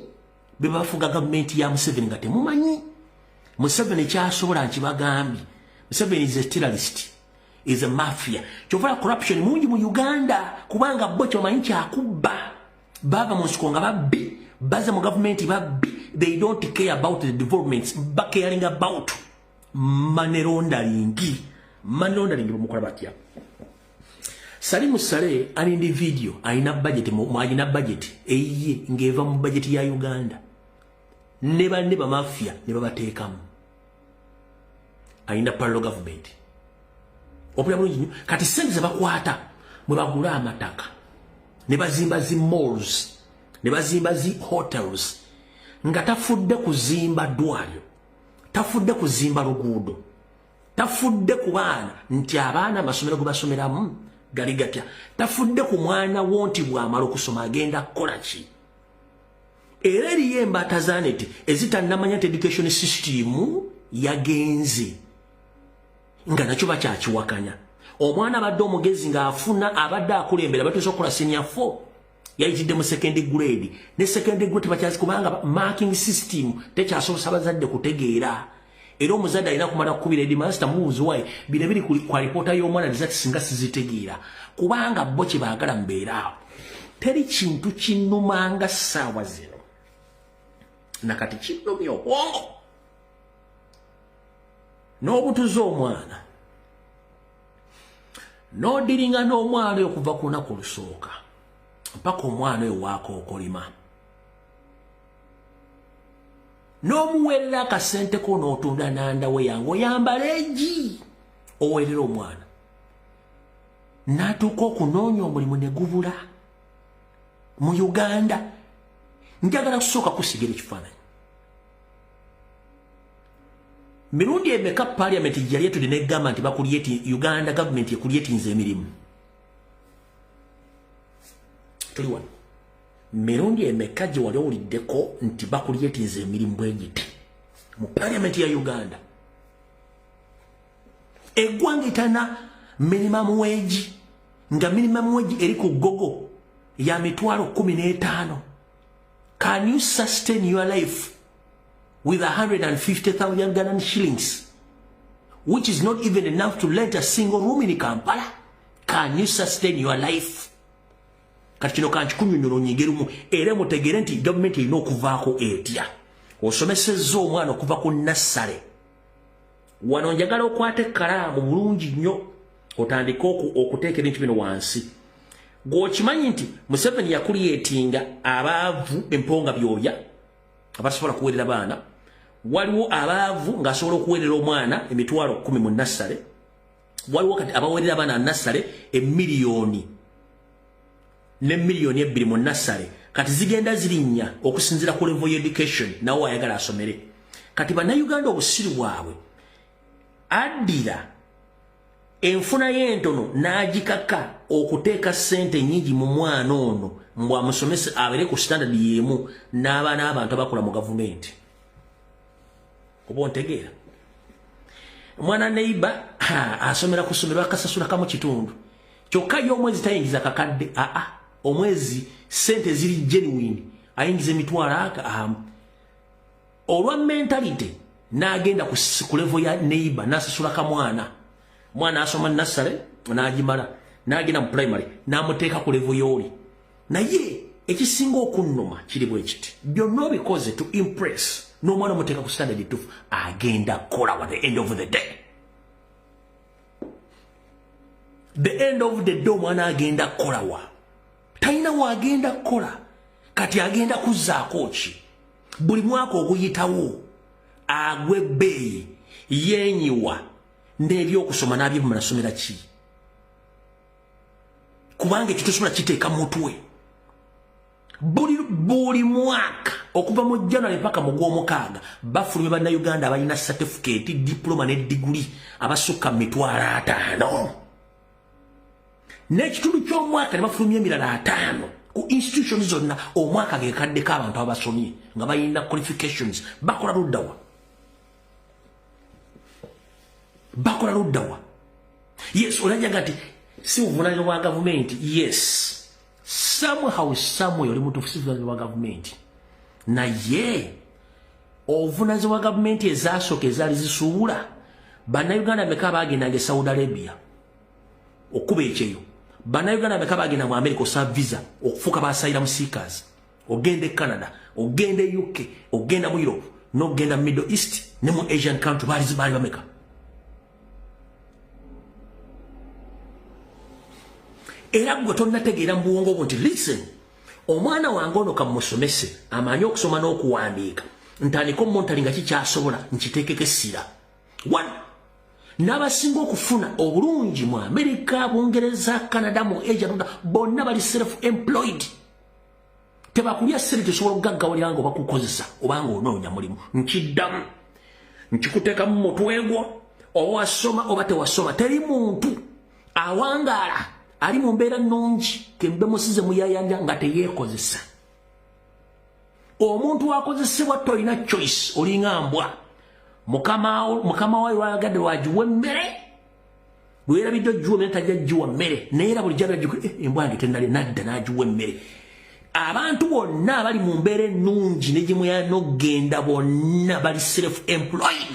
be bafuga gavumenti ya Museveni nga temumanyi Museveni kyasobola nkibagambye Museveni is a terrorist is a mafia kyovala corruption mungi mu Uganda kubanga bo kyomanyi kyakubba bava mu nsiko nga babbi baza mu gavumenti babbi they don't care about the developments but caring about money laundering bamukola batya Salimu Sale an individual aina budget mwajina budget eye ngeva mu budget ya Uganda neba mafia neba bateekamu aina parallel government opula bulungi kati sente bakwata mwe bagula amataka ne bazimba zi malls ne bazimba zi hotels nga tafudde kuzimba ddwaliro tafudde kuzimba luguudo tafudde ku baana nti abaana amasomero ge basomeramu gali gatya tafudde ku mwana wonti bw'amala okusoma agenda kukola ki era eriyo embaata zaneti ezitannamanya nti education system yagenze nga nakyo bakyakiwakanya omwana abadde omugezi ng'afuna abadde akulembera batuusa okukola senior 4 yayitidde mu second grade ne second grade tebakyazi kubanga marking system tekyasobosa abazadde kutegeera era omuzadde alina kumala kukubira headmaster mubuuzi wayi bino biri kwa ripoota y'omwana dizati singa sizitegeera kubanga bo kye baagala mbeeraawo teri kintu kinnumanga ssaawa zino nakati kinnumya obwongo n'obutuza omwana n'odiringa n'omwana oyo okuva ku lunaku olusooka mpaka omwana oyo waakookolima n'omuweerera akasente ko n'otunda nandawe yange oyambala egi oweerera omwana n'atuuka okunoonya omulimu ne gubula mu Uganda njagala kusooka kusigira ekifaananyi mirundi emeka parliament yali etudde n'egamba nti Uganda government ekulietinze emirimu tuli wano mirundi emeka gye wali owuliddeko nti bakulietinze emirimu bwegiti mu parliament ya Uganda eggwanga etana minimum wage nga minimum wage eri ku gogo ya mitwalo 15. Can you sustain your life with 150,000 Ghanaian shillings, which is not even enough to rent a single room in Kampala? Can you sustain your life? Kachino kanchikunyunyolo nyigerumu era mutegere nti government erina okuvaako etya osomesezza omwana okuva ku nassale wano njagala okwate kalaamu bulungi nnyo otandika okuteekera ebintu bino wansi gwokimanyi nti Museveni yakuliyetinga abaavu emponga byoya abasobola kuweerera baana waliwo abaavu ng'asobola okuweerera omwana emitwalo 10 mu nassale waliwo kati abaweerera abaana nassale emiliyoni ne miliyoni 2 mu nassale kati zigenda zirinnya okusinzira ku level education nawo ayagala asomere kati bannayuganda obusiru bwabwe addira enfuna y'entono n'agikaka okuteeka ssente nnyingi mu mwana ono mbw amusomese abere ku standard y'emu n'abaana abantu abakola mu gavumenti oba ontegeera mwana neiba asomera ku ssomero akasasula kamu kitundu kyokka y'omwezi tayingiza kakadde omwezi ssente ziri genuine ayingiza emitwalo olwa mentality n'agenda ku level ya neiba n'asasula kamwana mwana asoma nassale n'agimala n'agenda mu primary n'amuteeka ku level y'oli naye ekisinga okunnuma kiri bwe kiti byonna obikoze to impress n'omwana omuteeka ku standard etuufu agenda kola wa the end of the day omwana agenda kolawa talina waagenda kola kati agenda kuzzaako ki buli mwaka oguyitawo agwe bbeeyi yenyiwa n'ebyokusoma n'abyo mu masomero ki kubanga ekitusobola kiteeka mutwe buli mwaka okuva mu January mpaka mu Gwomukaaga bafulumye bannayuganda abalina certificate diploma ne diguli abasukka mu mitwalo 5 n'ekitundu ky'omwaka ne bafulumye emirala 5 ku institutions zonna omwaka gekadde k'abantu abasomye nga balina qualifications bakola luddawa yes olajaga nti si buvunaanyizibwa bwa gavumenti yes somehow somewhere oli mutuufu si buvunaanyizibwa bwa gavumenti naye obuvunaanyizibwa bwa gavumenti ezasooka ezaali zisuubula bannayuganda meka bagendanga e Saudi Arabia okuba ekyeyo bannayuganda meka bagenda mu America osaba visa okufuuka basayira mu seekers ogenda e Canada ogenda e UK ogenda mu Europe n'ogenda mu Middle East ne mu Asian country baali bameka era gwe tonnategeera mu buwongo bwo nti listen omwana wange ono kamusomese amanyi okusoma n'okuwandiika ntandika omumontali nga kikyasobola nkiteekeko essira n'abasinga okufuna obulungi mu America Bungereza Canada mu Asia bonna bali self employed tebakulya ssente tosobola okugaggawalira nga obakukozesa obanga onoonya mulimu nkiddamu nkikuteekamu mutwe gwo oba wasoma oba tewasoma teri muntu awangaala ali mu mbeera nnungi kembe musize muyayanja nga teyeekozesa omuntu wakozesebwa tolina choice olinga mbwa mukama wayo lwayagadde lwagiwa emmere bwerabidde ogiwa emmere tajja giwa mmere naye era buli jjaba embwa yange tenali nadda n'agiwa emmere abantu bonna abali mu mbeera ennungi ne gimuyaya n'ogenda bonna bali self employed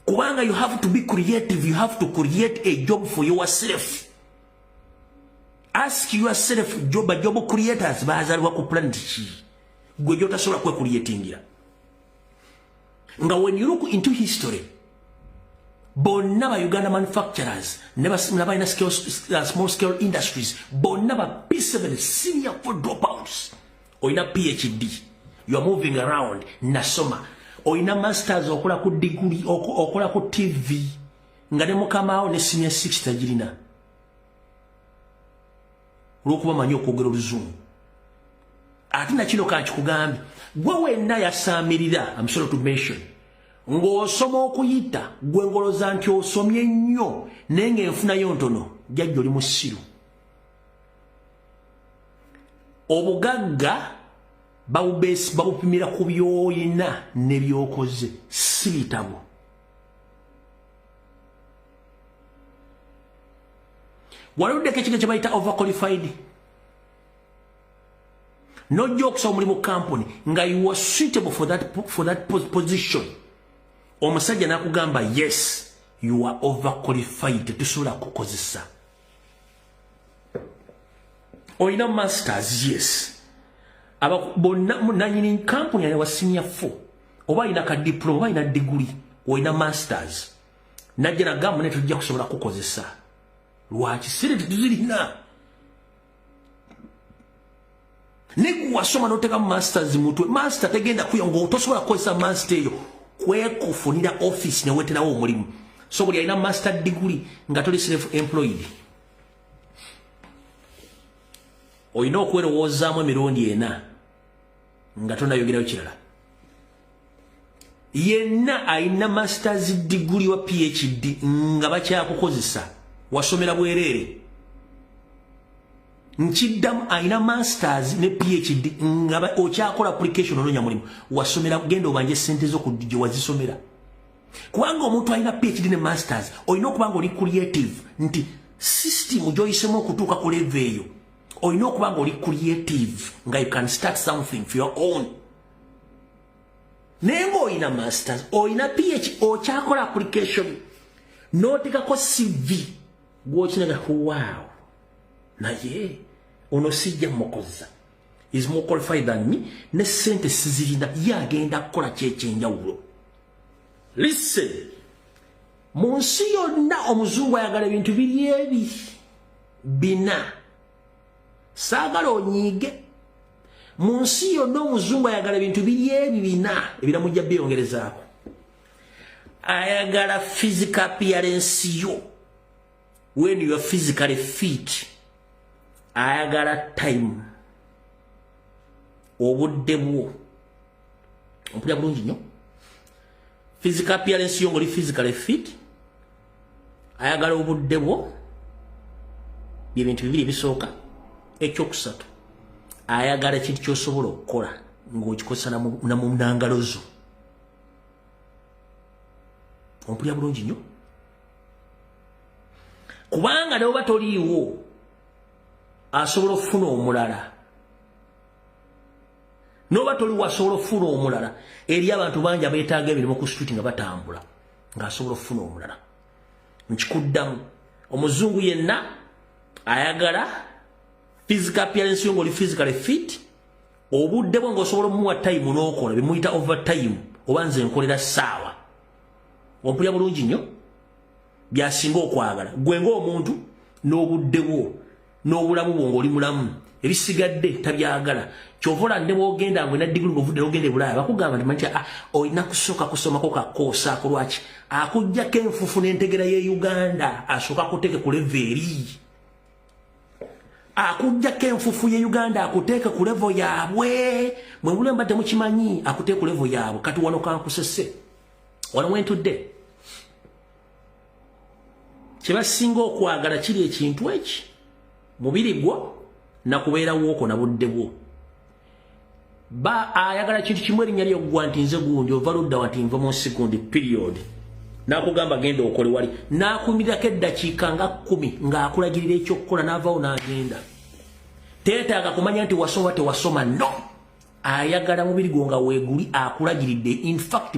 kubanga you have to be creative you have to create a job for yourself ask yourself job creators bazaliwa ku planet ki gwe gyotasobola kwekuliyetingira nga when you look into history bonna ba Uganda manufacturers nebalina small scale industries bonna ba P7 senior for dropouts oyina PhD you are moving around nasoma oyina masters okola ku degree okola ku TV nga ne mukamaawo ne senior 6 tagirina olwokuba manyi okwogera oluzungu ate nakino kankikugambye gwe wenna yasaamirira I'm sorry to mention ng'osoma okuyita gwe ngoloza nti osomye nnyo naye ng'enfunayo ntono jjajja oli musiru. Obugagga babupimira ku by'oyina ne by'okoze si bitabo. Waliddeko ekiga kye bayita overqualified. N'ojja okusaba omulimu company nga you are suitable for that position. Omusajja n'akugamba yes, you are overqualified, tetusobola kukozesa. Oyina masters, yes. Bonna nanyini company ya senior 4 oba ina ka diploma oba ina degree oyina masters najja nagamba ne tujja kusobola kukozesa. Lwaki sire tuzirina nekuwasoma noteka masters mutwe master tegenda kuyongo tosobola kukozesa master eyo kwekufunira office ne weterawo omulimu. So buli alina master degree nga toli self employed oyina okwerowoozamu emirundi ena nga tonayogerayo kirala. Yenna ayina masters degree wa PhD nga bakyakukozesa wasomera bwereere. Nkiddamu ayina masters ne PhD nga okyakola application onoonya mulimu wasomera genda obanje ssente zo gye wazisomera. Kubanga omuntu ayina PhD ne masters olina okubanga oli creative nti system gy'oyisemu okutuuka ku level eyo oyina okubanga oli creative nga you can start something for your own. Naye ng'oyina masters oyina PhD okyakola application n'otekako CV gw'okinaga wow naye ono sijja mukozesa is more qualified than me ne sente sizirina yagenda kukola kyekyenjawulo. Listen, mu nsi yonna omuzungu ayagala ebintu biri ebi bina. Saagala onyiige. Mu nsi yonna omuzungu ayagala ebintu biri ebi bina ebiramujja byeyongerezaako. Ayagala physical appearance yo when you are physically fit. Ayagala time obudde bwo mpulira bulungi nnyo. Physical appearance yo ng'oli physically fit. Ayagala obudde bwo byebintu bibiri bisooka. Ekyokusatu ayagala kintu ky'osobola okukola ng'okikozesa na mu nnangalo zo. Ompulira bulungi nnyo. Kubanga ne oba toliiwo asobola okufuna omulala. N'oba toliwo asobola okufuna omulala. Eri abantu bangi abeetaaga emirimu ku street nga batambula ng'asobola okufuna omulala. Nkikuddamu omuzungu yenna ayagala physical appearance ng'oli physically fit. Obudde bwo ng'osobola omuwa time n'okola bimuyita overtime oba nze nkolera ssaawa. Ompulira bulungi nnyo. Byasinga okwagala gwe ng'omuntu n'obudde bwo n'obulamu bwo ng'oli mulamu ebisigadde tabyagala. Kyovola ne bw'ogenda ng'olina diguli ng'ovudde n'ogenda e Bulaaya bakugamba nti manti olina kusooka kusomako kakoosa ako lwaki akuggyako enfufu n'entegera y'e Uganda asooka akuteeke ku level eri. Akuggyako enfufu y'e Uganda akuteeke ku level yaabwe mwe bulemba temukimanyi akuteeke ku level yaabwe. Kati wano kankusese wano wentudde kye basinga okwagala kiri ekintu eki mubiri gwo nakubeerawo okwo na budde bwo. Ayagala kintu kimu erinnya lyoggwa nti nze gundi ova ludda nti nva mu second period n'akugamba genda okole wali n'akumirako eddakiika nga 10 ng'akulagirira ekyokukola n'avaawo n'agenda. Teetaaga kumanya nti wasoma tewasoma no. Ayagala mubiri gwo nga weeguli akulagiridde. In fact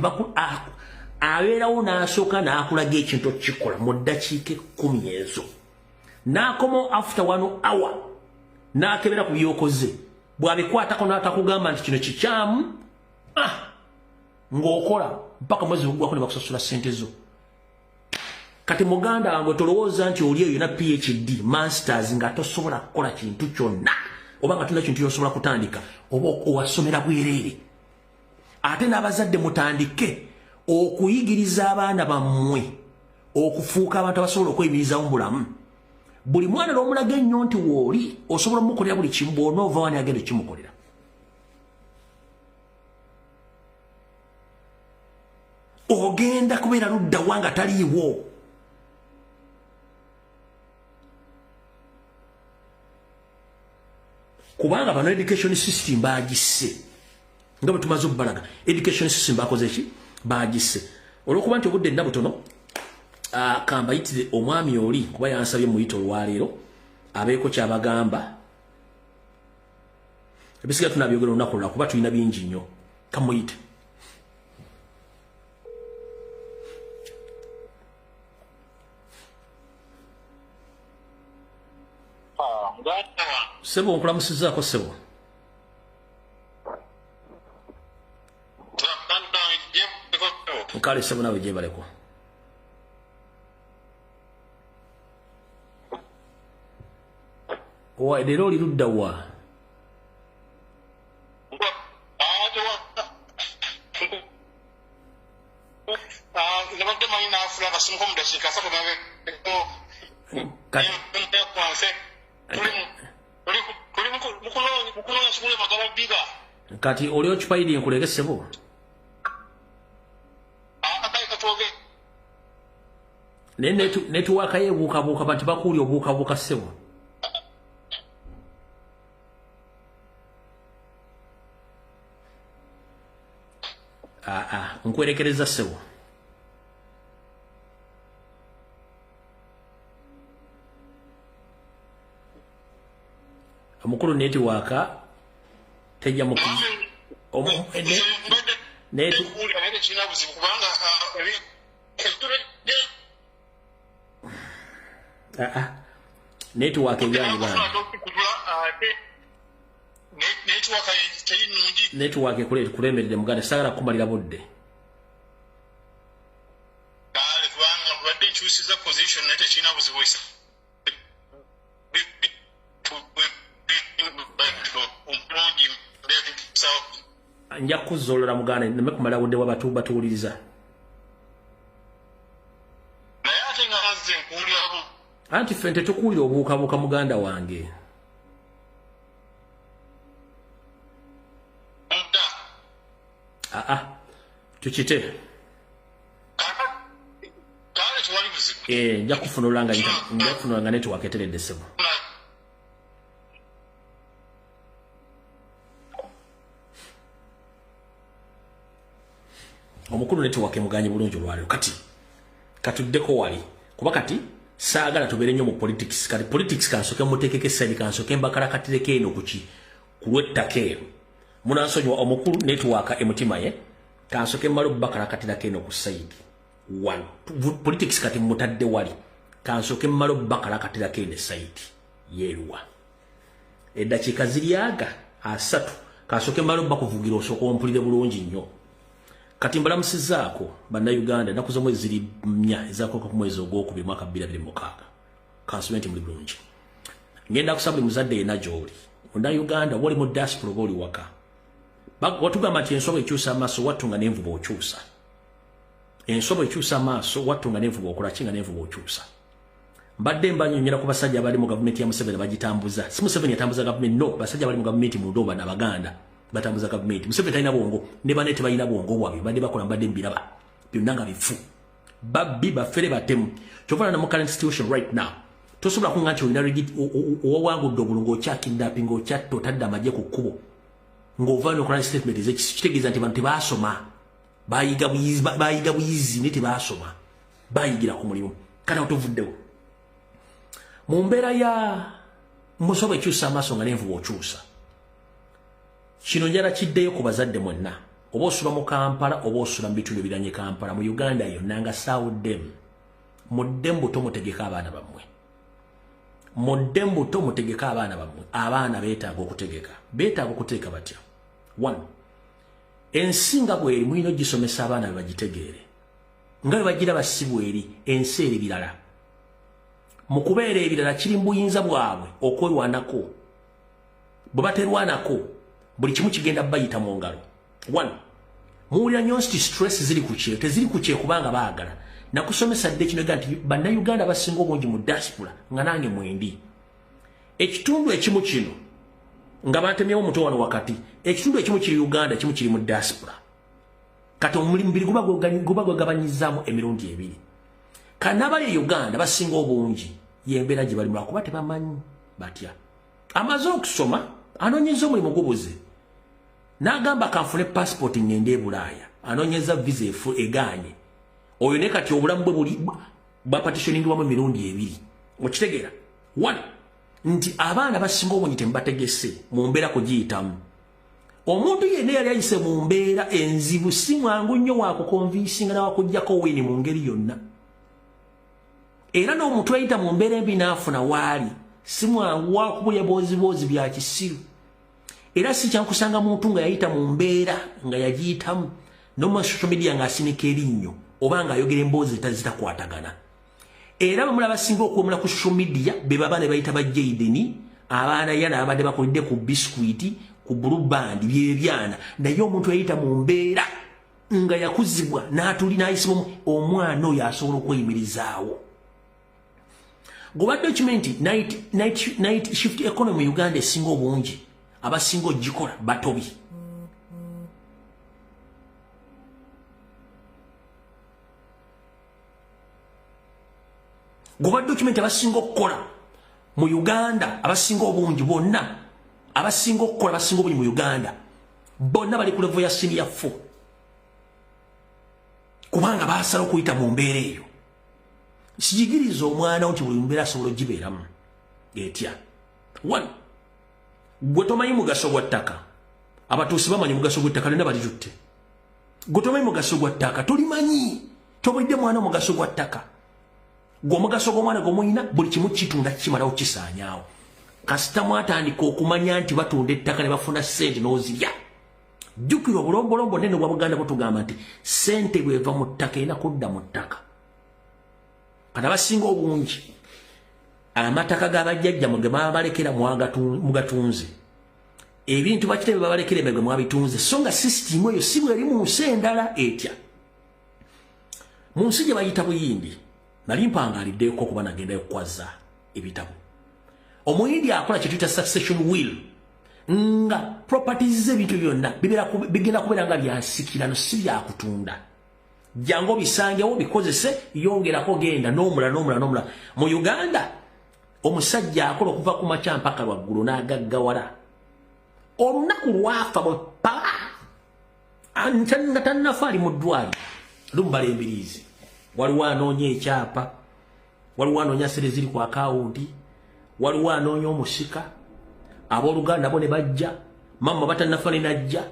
abeerawo n'asooka n'akulaga ekintu okukikola mu ddakiika 10 ezo. N'akomawo after 1 hour n'akebera ku byokoze. Bw'abikwatako n'atakugamba nti kino kikyamu ng'okola mpaka mwezi guggwako ne bakusasula ssente zo. Kati muganda wange tolowooza nti oli eyo na PhD masters nga tosobola kukola kintu kyonna oba nga tolina kintu ky'osobola kutandika oba owasomera bwereere. Ate n'abazadde mutandike okuyigiriza abaana bammwe okufuuka abantu abasobola okweyimiriza mu bulamu. Buli mwana n'omulaga ennyo nti wooli osobola omukolera buli kimu bw'onoova wani agenda okimukolera. ogenda kubeera ludda wanga taliiwo. Kubanga bano education system bagisse. Nga bwe tumaze obbalaga education system bakoze ki? Bagisse. Olwokuba nti obudde nnabutono kambayitire omwami oli kuba yansabye muyito olwaleero abeeko kyabagamba. Ebisiga tunabyogera olunaku lulala kuba tulina bingi nnyo. Kamuyite. Sebo nkulamusizaako Sebo. Nkale Sebo nawe gyebaleko. Owa edero oli ludda wa? Kati oli okipaidi nkuleke Sebo? Netuwaka yebuukabuuka bantu bakuuli obuukabuuka Sebo? Nkwerekereza Sebo. Omukulu netiwaka tejja mukuzi netiwaka ebyani bana netiwaka kulemerere muganda sagala kumalira budde kale kubanga badde nkyusiza position nete kina buzibuisa nja kuzolera muganda neme kumala budde wabatu batuuliriza naye ate nga azze nkuuliramu anti ffe tetukuulira obuukabuuka muganda wange tukite kale tuwali buzibu nja kufunula nga netiwaka eteredde Sebo. Omukulu netiwaka emuganye bulungi olwaleero kati katuddeko wali kuba kati saagala tubeere nnyo mu politics. Kati politics kansoke muteekeko essayidi kansoke mbakalakatireko eno kuki ku lw'ettaka ero munansonyiwa omukulu netiwaka emutima ye kansoke mmala obbakalakatirako eno ku sayidi one politics kati mutadde wali kansoke mmala obbakalakatirako eno essayidi yeeruwa eddakiika ziryaga 3 kansoke mmala obbakuvugira osooka ompulire bulungi nnyo. Kati mbalamusizaako bannayuganda ennaku z'omwezi ziri 4 ezakooka ku mwezi ogwokubiri mwaka 2026 kansumenti muli bulungi. Ngenda kusaba muzadde yenna gy'oli munnayuganda wali mu diaspora oba oli waka watugamba nti ensobo ekyusa amaaso wattunga n'envuba okyusa. Ensobo ekyusa amaaso wattunga n'envuba okola ki nga n'envuba okyusa. Mbadde mbanyonyera ku basajja abali mu gavumenti ya Museveni bagitambuza. Si Museveni yatambuza gavumenti, no, basajja abali mu gavumenti mu Ndoba n'Abaganda batambuza gavumenti. Museveni talina bwongo ne banete balina bwongo bwabwe badde bakola mbadde mbiraba byonna nga bifu babbi bafere batemu. Kyova na mu current situation right now tosobola kunga nti olina owawangudde obulungo okyakidnapping okyatto otadde amagye ku kkubo ng'ovaana okola statement kitegeeza nti bantu tebaasoma bayiga buyizi ne tebaasoma bayigira ku mulimu kana otovuddewo mu mbeera ya musobo ekyusa amaaso nga n'envuba okyusa. Kino njala kiddeyo ku bazadde mwenna oba osula mu Kampala oba osula mu bitundu ebiranye Kampala mu Uganda yonna nga saawuddemu muddemu buto mutegeka abaana bammwe muddemu buto mutegeka abaana bammwe. Abaana beetaaga okutegeka beetaaga okuteeka batya 1 ensinga bweri mulina ogisomesa abaana be bagitegeere nga bwe bagira basibu eri ensi eri birala mu kubeera ebirala kiri mu buyinza bwabwe okwelwanako bwe baterwanako buli kimu kigenda bayita mu ngalo. 1 muwulira nnyo nti stress ziri ku kye teziri ku kye kubanga baagala nakusomesa dde kino nti bannayuganda basinga obungi mu diaspora nga nange mwendi ekitundu ekimu kino nga batemyewo muto wano wakati ekitundu ekimu kiri Uganda ekimu kiri mu diaspora kati omulimbiri guba gwagabanyizzaamu emirundi ebiri. Kanabali Uganda basinga obungi yembeera gye bali lwakuba tebamanyi batya. Amaze okusoma anoonyeza omulimu gubuze n'agamba kanfune passport ngende e Bulaaya anoonyeza visa egaanye oyo ne kati obulamu bwe buli bapatitioningwamu emirundi ebiri. Okitegeera 1 nti abaana basinga obungi tembategese mu mbeera kugiyitamu. Omuntu yenna yali ayise mu mbeera enzibu si mwangu nnyo wakukonvinsinga nawakuggyako wini mu ngeri yonna. Era n'omuntu ayita mu mbeera embi n'afuna waali si mwangu wakubulya boozi bya kisiru. Era si kyankusanga muntu nga yayita mu mbeera nga yagiyitamu no mu social media ng'asinika erinnyo oba ng'ayogera emboozi zitakwatagana. Era bamulaba basinga okwomula ku social media be baba ne bayita ba Jaden, abaana yana abadde bakolidde ku biskuiti ku blue band byebyana, naye omuntu yayita mu mbeera nga yakuzibwa n'atuli n'ayisibwa omwana oyo asobola okweyimirizaawo. Goba document night shift economy Uganda esinga obungi abasinga ogikola batobi. Goba document abasinga okukola mu Uganda abasinga obungi bonna abasinga okukola abasinga obungi mu Uganda bonna bali ku level ya senior 4 kubanga baasala okuyita mu mbeera eyo. Sijigiriza omwana nti buli mbeera asobola ogibeeramu etya. 1 gwe tomanyi mugaso gwa ttaka, abatuusi bamanyi mugaso gw'ettaka lena balitutte. Gwe tomanyi mugaso gwa ttaka tulimanyi, tobulidde mwana omugaso gwa ttaka. Gwe omugaso gw'omwana gw'omuyina buli kimu kitunda kimalawo kisaanyaawo. Kasita mwatandika okumanya nti batunda ettaka ne bafuna ssente n'ozirya. Jjukira obulombolombo nene bwa Buganda butugamba nti ssente bweva mu ttaka erina kudda mu ttaka. Kana basinga obungi amataka g'abajjajja muge babalekera mugatunze. Ebintu bakitebe babalekera emege mwabitunze so nga sisitimu eyo si bweri mu nsi endala etya. Mu nsi gye bayita Buyindi nali mpangaliddeeko kuba nagendayo okukwaza ebitabo. Omuyindi akola kye tuyita succession will nga properties ebintu byonna bigenda kubeera nga byansikirano si byakutunda. Jango bisangewo bikozese yongerako genda n'omula. Mu Uganda omusajja akola okuva ku makya mpaka lwaggulu n'agaggawala. Olunaku lwafa bwe nga tannafa ali mu ddwaliro lumbala embiriizi. Waliwo anoonya ekyapa, waliwo anoonya sere ziri ku akawunti, waliwo anoonya omusika. Abooluganda bo ne bajja, mama batannafa ne najja,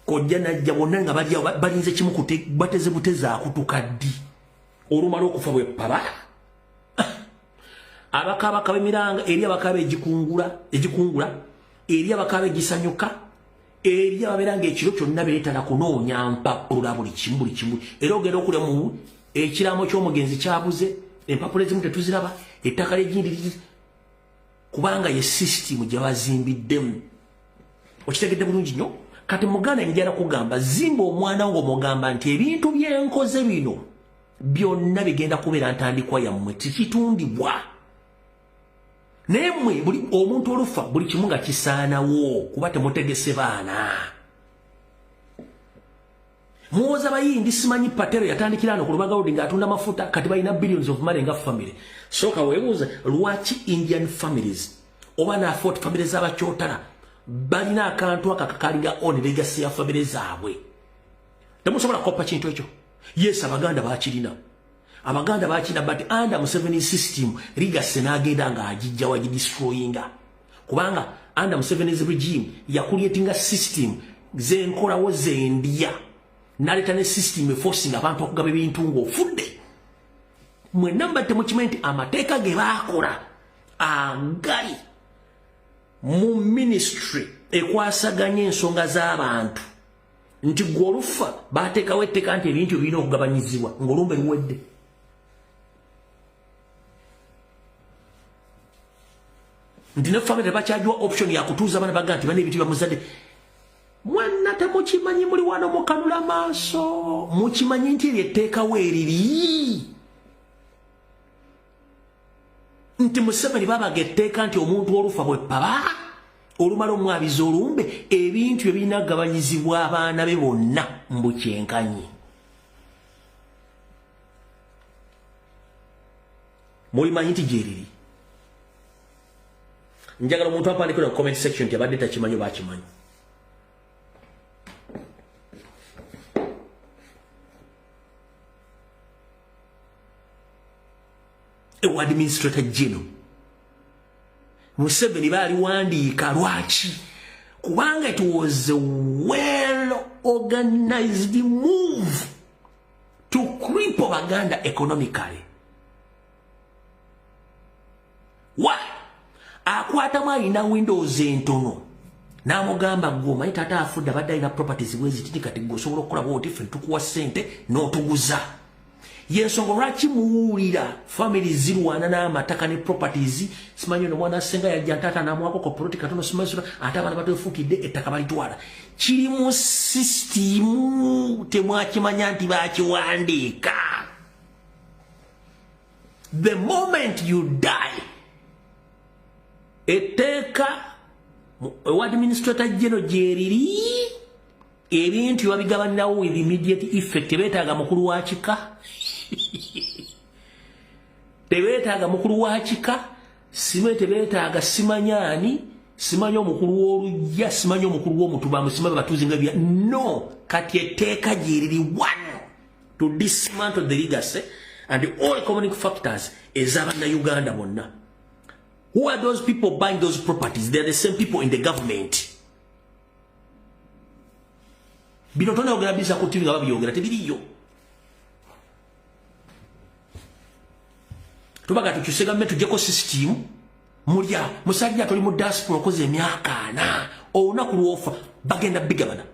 kojja najja, bonna nga balinze kimu bateze buteze akutuka ddi. Olumala okufa bwe paba. Abakaabaka b'emiranga eri abakaaba egikungula eri abakaaba egisanyuka eri ababeera ng'ekiro kyonna beetala kunoonya mpapula buli kimu. Era ogenda okulya mu ekiraamo ky'omugenzi kyabuze, empapula ezimu tetuziraba, ettaka ly'egindi kubanga ye sisitimu gye bazimbiddemu. Okitegedde bulungi nnyo. Kati Muganda njala kugamba zimba omwana ng'omugamba nti ebintu byenkoze bino byonna bigenda kubeera ntandikwa yammwe tikitundibwa. Naye mmwe buli omuntu olufa buli kimu nga kisaanawo kuba temutegese baana. Muwoza bayindi simanyi Patero yatandikira ano ku Lubaga Road ng'atunda mafuta kati balina billions of money nga family. Soka weebuuze lwaki Indian families oba na Fort families abakyotala balina akantu akakalinga on legacy ya family zaabwe. Temusobola koppa kintu ekyo. Yes, Abaganda baakirina. Abaganda baakirina but under Museveni system legacy n'agenda ng'agijja wagidestroyinga. Kubanga under Museveni's regime yakuleetinga system zenkolawo zendiya. Naleta ne system forcing abantu okugaba ebintu ng'ofudde. Mwenna mbadde mukimanyi nti amateeka ge baakola agali mu ministry ekwasaganya ensonga z'abantu nti gw'olufa baateekawo etteeka nti ebintu birina okugabanyizibwa ng'olumbe luwedde. Nti ne family tebakyagiwa option ya kutuuza abaana baga nti bana ebintu bamuzadde. Mwenna temukimanyi muli wano mukanula maaso mukimanyi nti eryetteekawo eriri nti Museveni babaga etteeka nti omuntu olufa bwe paba olumala omwabiza olumbe ebintu ebinagabanyizibwa abaana be bonna mbukyenkanyi. Mulimanyi nti gyeriri. Njagala omuntu apandike na comment section nti abadde takimanyi oba akimanyi. Ewa administrator general Museveni bali wandiika lwaki? Kubanga it was a well organized move to cripple Baganda economically. Why? Akwata mwalina Windows entono namugamba goma itata afudde abadde alina properties bwezi titi kati gosobola okukola bwoti ffe tukuwa ssente n'otuguza. Yensonga lwaki muwulira family zirwana n'amataka ne properties simanyi no mwana senga yajja tata namwako ko proti katono simasura ate abaana batwefukidde ettaka balitwala. Kiri mu system temwakimanya nti bakiwandiika. The moment you die etteeka administrator general gyeriri ebintu babigabanirawo with immediate effect. Beetaaga mukulu wa kika tebeetaaga mukulu wa kika sime tebeetaaga simanyani simanyi omukulu w'olujja simanyi omukulu w'omutuba simanyi batuzi nga bya no kati etteeka gyeriri one to dismantle the legacy and all economic factors ez'Abannayuganda bonna. Who are those people buying those properties? They are the same people in the government. Bino tona ogera bisa ku TV nga babyogera tebiriyo. Tubaga tukyuse gavumenti tujjeko system mulya musajja toli mu diaspora okoze emyaka 4 olunaku lwofa bagenda bigabana.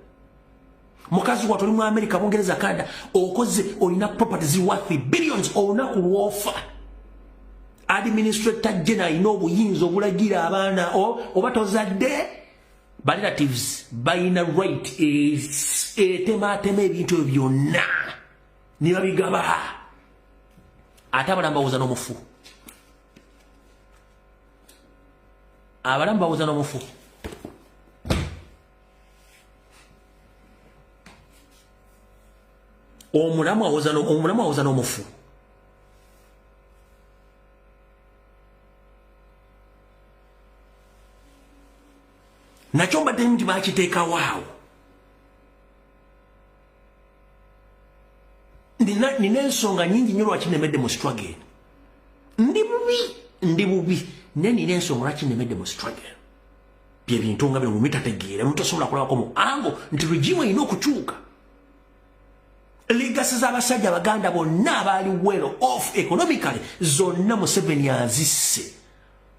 Mukazi wa toli mu America Bungereza Canada okoze olina properties worth billions olunaku lwofa. Administrator general ino obuyinza obulagira abaana oba tozadde ba relatives bayina right tematema ebintu byonna niba bigaba ate abalamba bawuza n'omufu. Abalamba bawuza n'omufu. Omulamu awuza n'omufu. Nakyo mbadde nti bakiteeka waawo. Nina ensonga nyingi nnyo lwaki nemedde mu struggle. Ndi bubi ne nina ensonga lwaki nemedde mu struggle. Bye bintu nga bino mumitategeera omuntu asobola kulabako mu ango nti regime erina okukyuka. Legacy z'abasajja Abaganda bonna abaali well off economically zonna Museveni azisse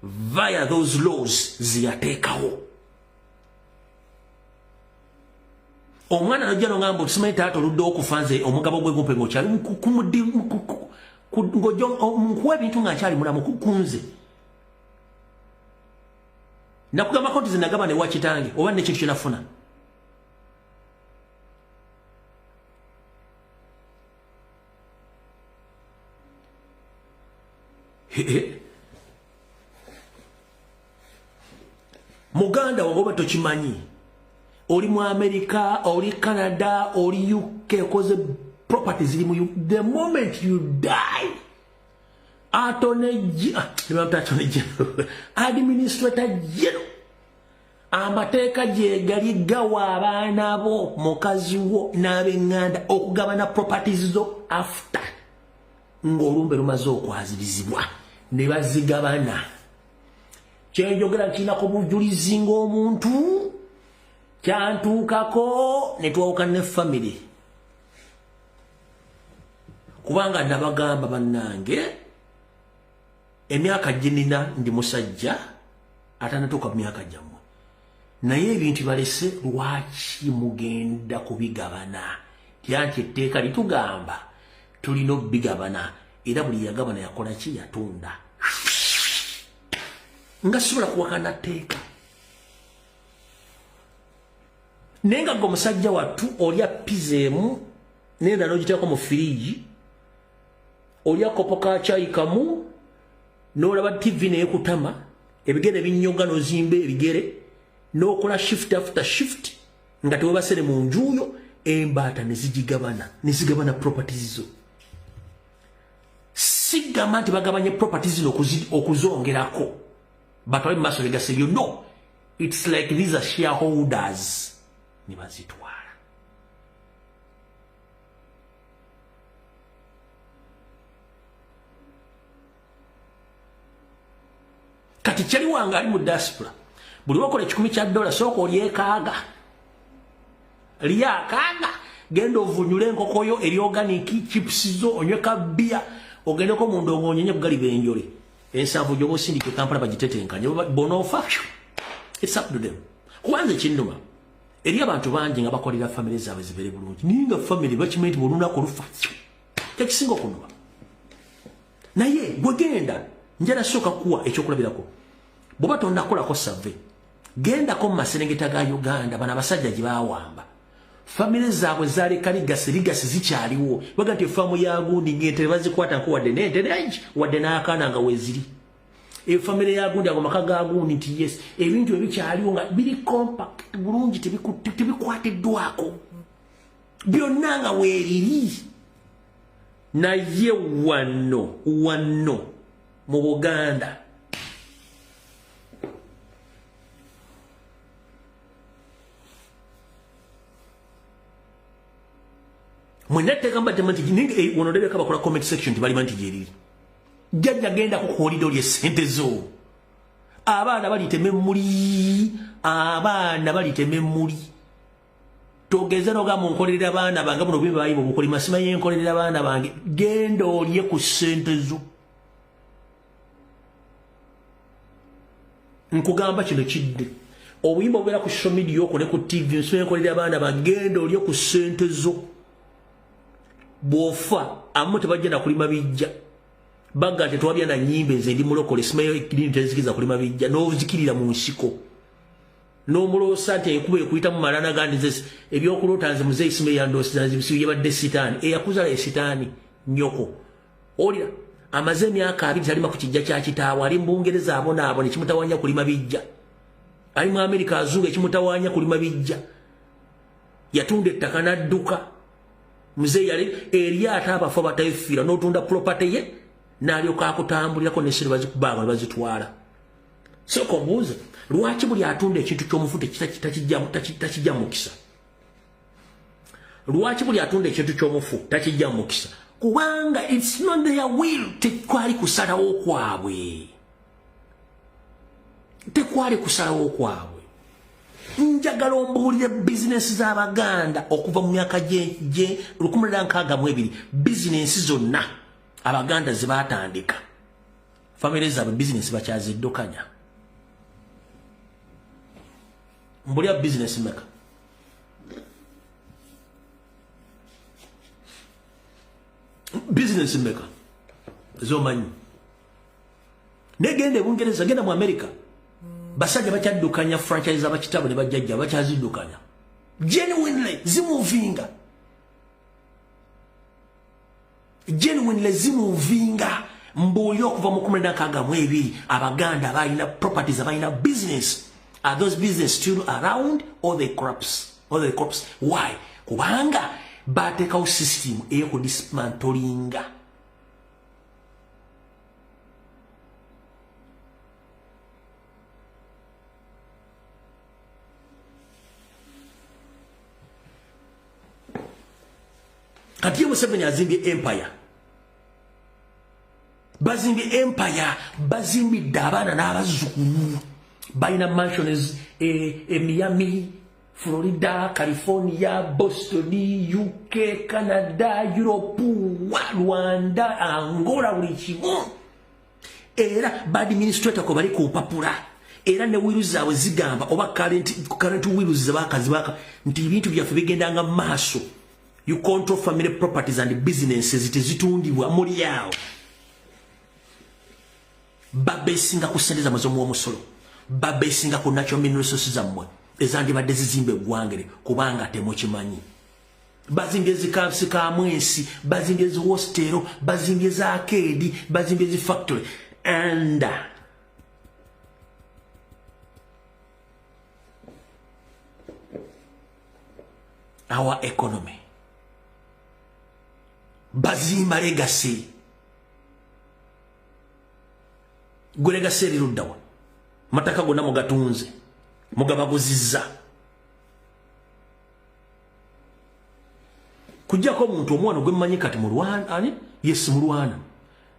via those laws ziyateekawo. Omwana najja nongamba otusimanyi taata oludde okufanze omugabo gwe gumpe ng'okyali nkuwa ebintu nga nkyali mulamu kukunze. Nakugamba konti ze nagaba ne wa kitange oba nekintu kye nafuna. Muganda wagoba tokimanyi. Oli mu America, oli Canada, oli UK, cause properties ziri mu the moment you die. Administrator general. Amateeka gye gali gawa abaana bo mukazi wo n'ab'eŋŋanda okugabana properties zo after ng'olumbe lumaze okwazirizibwa ne bazigabana. Kyenjogera nkirinako bujulizi ng'omuntu kyantuukako ne twawukana ne family. Kubanga nabagamba bannange emyaka gye nina ndi musajja atanatuuka mu myaka gyammwe. Naye ebintu balese lwaki mugenda kubigabana? Tyanti etteeka litugamba tulina okubigabana era buli yagabana yakola ki yatunda. Nga sobola kuwakana tteeka. Naye nga gwe omusajja wattu olya pizza emu nenda n'ogiteeka mu firiji olya kopo ka caayi kamu n'olaba TV n'ekutama ebigere binnyoga n'ozimba ebigere n'okola shift after shift nga tewebasere mu njuyo embaata nezigabana properties zo. Sigamba nti bagabanye properties zino okuzongerako batwale mu maaso gegaseyo. No, it's like these are shareholders ne bazitwala. Kati kyali wange ali mu diaspora buli wakola $10,000 sooka olyekaaga lyakaaga genda ovunyule enkokoyo eri organic chips zo onyweka bia ogendeko mu ndongo onyenye bugali benjole ensavu gyobo sindike Kampala bagitetenkanye bonofa. It's up to them. Kwanza kinduma eri abantu bangi nga bakolera family zaabwe zibere bulungi ninga family bakimenti bulunako lufa tekisinga okunuma naye gwegenda njala soka kuwa ekyokulabirako boba tonnakolako survey gendako mu maserengeta ga Uganda bana basajja gibawamba family zaabwe zaleka ligasi zikyaliwo baga nti efamu ya gundi ngente bazikwata nko wadde nente nangi wadde n'akaana nga weziri family ya gundi ago maka ga gundi nti yes ebintu ebikyaliwo nga biri compact bulungi tebikwatiddwako byonna nga weeriri. Naye wano mu Buganda mwenateka mbadde manti ninge wonodebeka bakola comment section tibali manti jeriri jajja genda ku holiday lye sente zo abaana baliteme muli togeze noga mu nkolerera abaana bange buno bwe bayibo bukoli masima y'enkolerera abaana bange genda olye ku sente zo. Nkugamba kino kidde obuyimba obera ku social media okwo ne ku TV nsoma y'enkolerera abaana bange genda olye ku sente zo. Bofa amu tebajja na kulima bijja baga tetwabya na nyimbe nze ndi mulokole simayo ekidini tezikiza kulima bijja n'ozikirira mu nsiko n'omulosa nti enkuba ekuyita mu malana gandi nze ebyokulota nze muzeeyi sime yandosiza bisiyo yabadde sitaani eyakuzala esitaani nnyoko olira amaze emyaka 2 talima ku kijja kya kitaawe ali mu Bungereza abonaabona ekimutawanya kulima bijja ali mu Amerika azungu ekimutawanya kulima bijja yatunda ettaka n'adduka muzeeyi yali eryata abafu abatayifiira n'otunda property ye n'alyoka akutambulirako n'essire bazikubanga ne bazitwala. So kombuuza lwaki buli atunda ekintu ky'omufu takijja mukisa? Lwaki buli atunda ekintu ky'omufu takijja mukisa? Kubanga it's not their will. Tekwali kusalawo kwabwe. Njagala ombuulire bizinesi z'Abaganda okuva mu myaka gye 1962 bizinesi zonna Abaganda zibatandika family zaabwe bizinesi bakyaziddukanya. Mbulya business maker zomanyi negende Bungereza genda mu America basajja bakyaddukanya franchise abakitabo ne bajjajja bakyaziddukanya genuinely zimuvinga mbuli okuva mu 1962 Abaganda balina properties abalina business. Are those business still around or they corrupts? Why? Kubanga batekawo system eyo dismantlinga. Kati Museveni azimbye empire. Bazimbidde abaana n'abazzukulu. Baina mansions Miami, Florida, California, Boston, UK, Canada, Europe, Rwanda, Angola, Ulichimu. Era bad administrator ko bali ku papula. Era ne wiru zawe zigamba oba current wiru zabakazi baka nti ibintu byaffe bigendanga maaso. You control family properties and businesses zitundibwa muri yao. Babesinga kusendeza mazomu wa musolo. Babesinga ku natural mineral resources zamwe ezandibadde zizimbe eggwangere kubanga temukimanyi. Bazimbye zikafsi ka mwesi, bazimbye zi hostelo, bazimbye za arcade, bazimbye zi factory and our economy. Bazimba legacy. Gwe legacy liruddawa. Mataka gonna mugatunze. Mugabaguzizza. Kujjako omuntu omwana gwe mmanyi kati mu Rwanda ani? Yes mu Rwanda.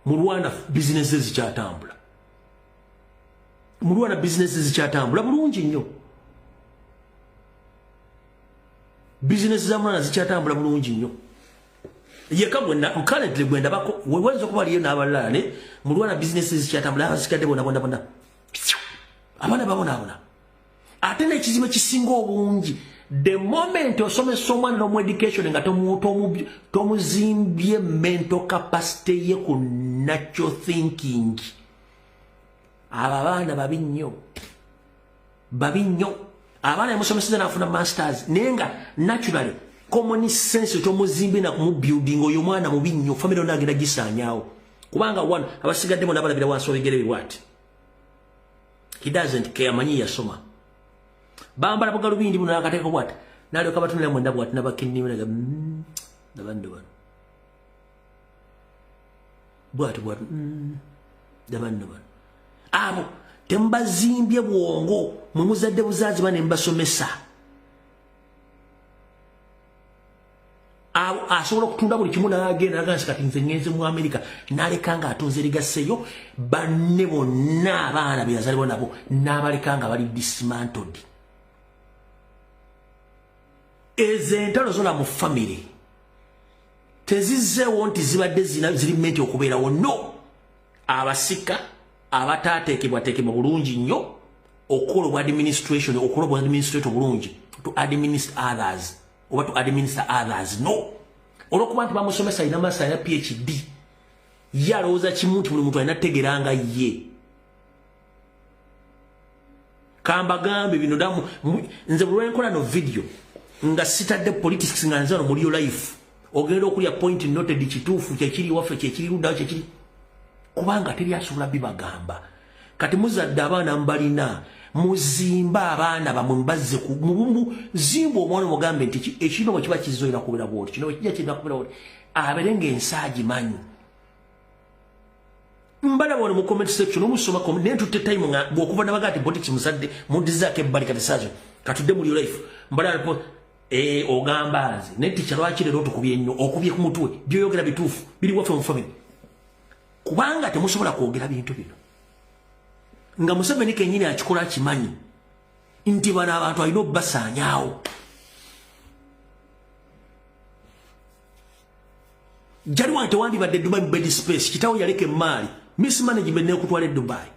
Mu Rwanda businesses zikyatambula. Mu Rwanda businesses zikyatambula bulungi nnyo. Business za mwana zikyatambula bulungi nnyo. Yeka bwenda currently bwenda bako wewenzo kuba liyo n'abalala ne mu Rwanda businesses zikyatambula asikadde bona. Abana babona. Ate n'ekizibu kisinga obungi. The moment osomesa omwana n'omu education nga tomuzimbye mental capacity ye ku natural thinking. Abaana babi nnyo. Abaana yamusomeseza n'afuna masters nenga naturally common sense tomuzimbe na kumu building oyo mwana mubi nnyo family ona agenda gisaanyaawo. Kubanga one abasigaddemu n'abalabira wansi obigere biwati. He doesn't care manyi yasoma. Bambala bugalubindi buno akateeka bwati. Nalyo kabatunira mwenda bwati nabakinni balaga nabandu bano. Bwati nabandu bano. Abo tembazimbye bwongo mumuzadde buzazi bane mbasomesa. Asobola okutunda buli kimu n'agenda n'agansi kati nze ngenze mu America n'alekanga atunze ligaseyo banne bonna abaana be yazalibwa nabo n'abalekanga bali dismantled. Ezentalo zona mu family tezizzeewo nti zibadde ziri menti okubeerawo no. Abasika abataateekebwateekebwa bulungi nnyo okukola obwa administration bulungi to administer others oba to administer others no. Olwokuba nti bamusomesa alina master alina PhD ye alowooza kimu nti buli muntu alina tegeranga ye. Kambagambe bino damu nze bulwenkola no video nga sitadde politics nga nzano muri yo life ogenda okulya point noted kituufu kyekiri waffe kyekiri luddawo kyekiri kubanga teri asobola bibagamba. Kati muzadde abaana mbalina muzimba abaana bamwe mbazze ku zimba omwana mugambe nti ekino bwe kiba kizoira kubeera bwoti kino kijja kirina kubeera bwoti aberenga ensaaji manyi mbala bwone mu comment section omusoma nentutte time nga bw'okuva nabagati politics muzadde mudizaako ebbali kati saazo katudde muri life mbala ogambazi neticha lwaki lero tukubye nnyo okubye ku mutwe byoyogera bituufu biri waffe mu family kubanga temusobola kwogera bintu bino nga Museveni kennyini akikola kimanyi nti bano abantu alina obbasaanyaawo. Jaliwa tewandibadde Dubai mu bed space kitawo yaleka emaali mismanagement nekutwala e Dubai.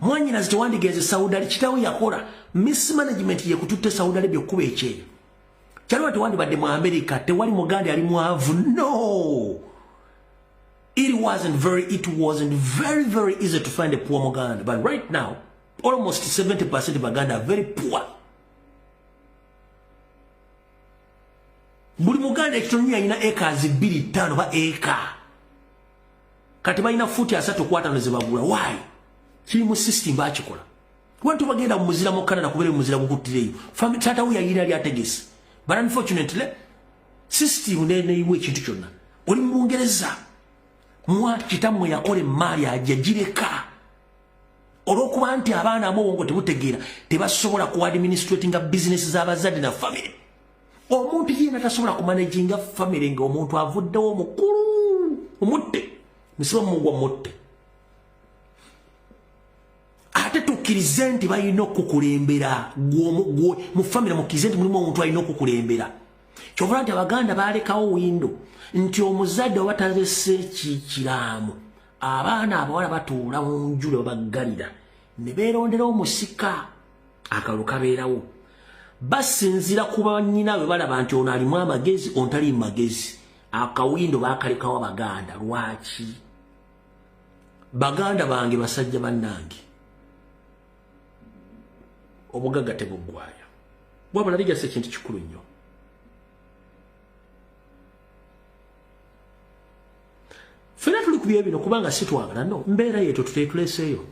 Mwanyinazi tewandigenze Saudi Arabia kitawo yakola mismanagement yekututte Saudi Arabia okuba ekyeri. Jaliwa tewandibadde mu America tewali muganda ali mwavu no. It wasn't very easy to find a poor Muganda. But right now, almost 70% of Baganda are very poor. Buli Muganda ekitonya ina acres 2-5 ba acre. Kati balina futi asatu kwata nezebagula. Why? Kiri mu system bakikola. Wantu bagenda muzira mu Canada kubere muzira gukutireyo. Family tata uya yina ali ategesi. But unfortunately, system nene iwe kintu kyonna. Oli mu Bungereza mwa kitamwe yakole mali ajagireka olwokuba nti abaana amowongo tebutegeera tebasobola ku administrating business z'abazadde na family. Omuntu yena tasobola ku managing family nga omuntu avuddewo mukulu omutte musiba mugwa mutte ate tukkirize nti balina okukulembera mu family mukkirize nti mulimu omuntu alina okukulembera kyovula nti Abaganda balekawo windo nti omuzadde oba talese kiraamu abaana abawala batuula mu njulo bagalira ne beerondera omusika akalulu kabeerawo basinzira ku bannyina bwe balaba nti ono alimu amagezi ontali magezi akawindo baakalekawo Abaganda. Lwaki? Baganda bange basajja bannange obugagga tebuggwaayo wabula ligasa ekintu kikulu nnyo. Fena tuli kubye bino kubanga sitwagala no mbeera yetu tuteetuleseeyo.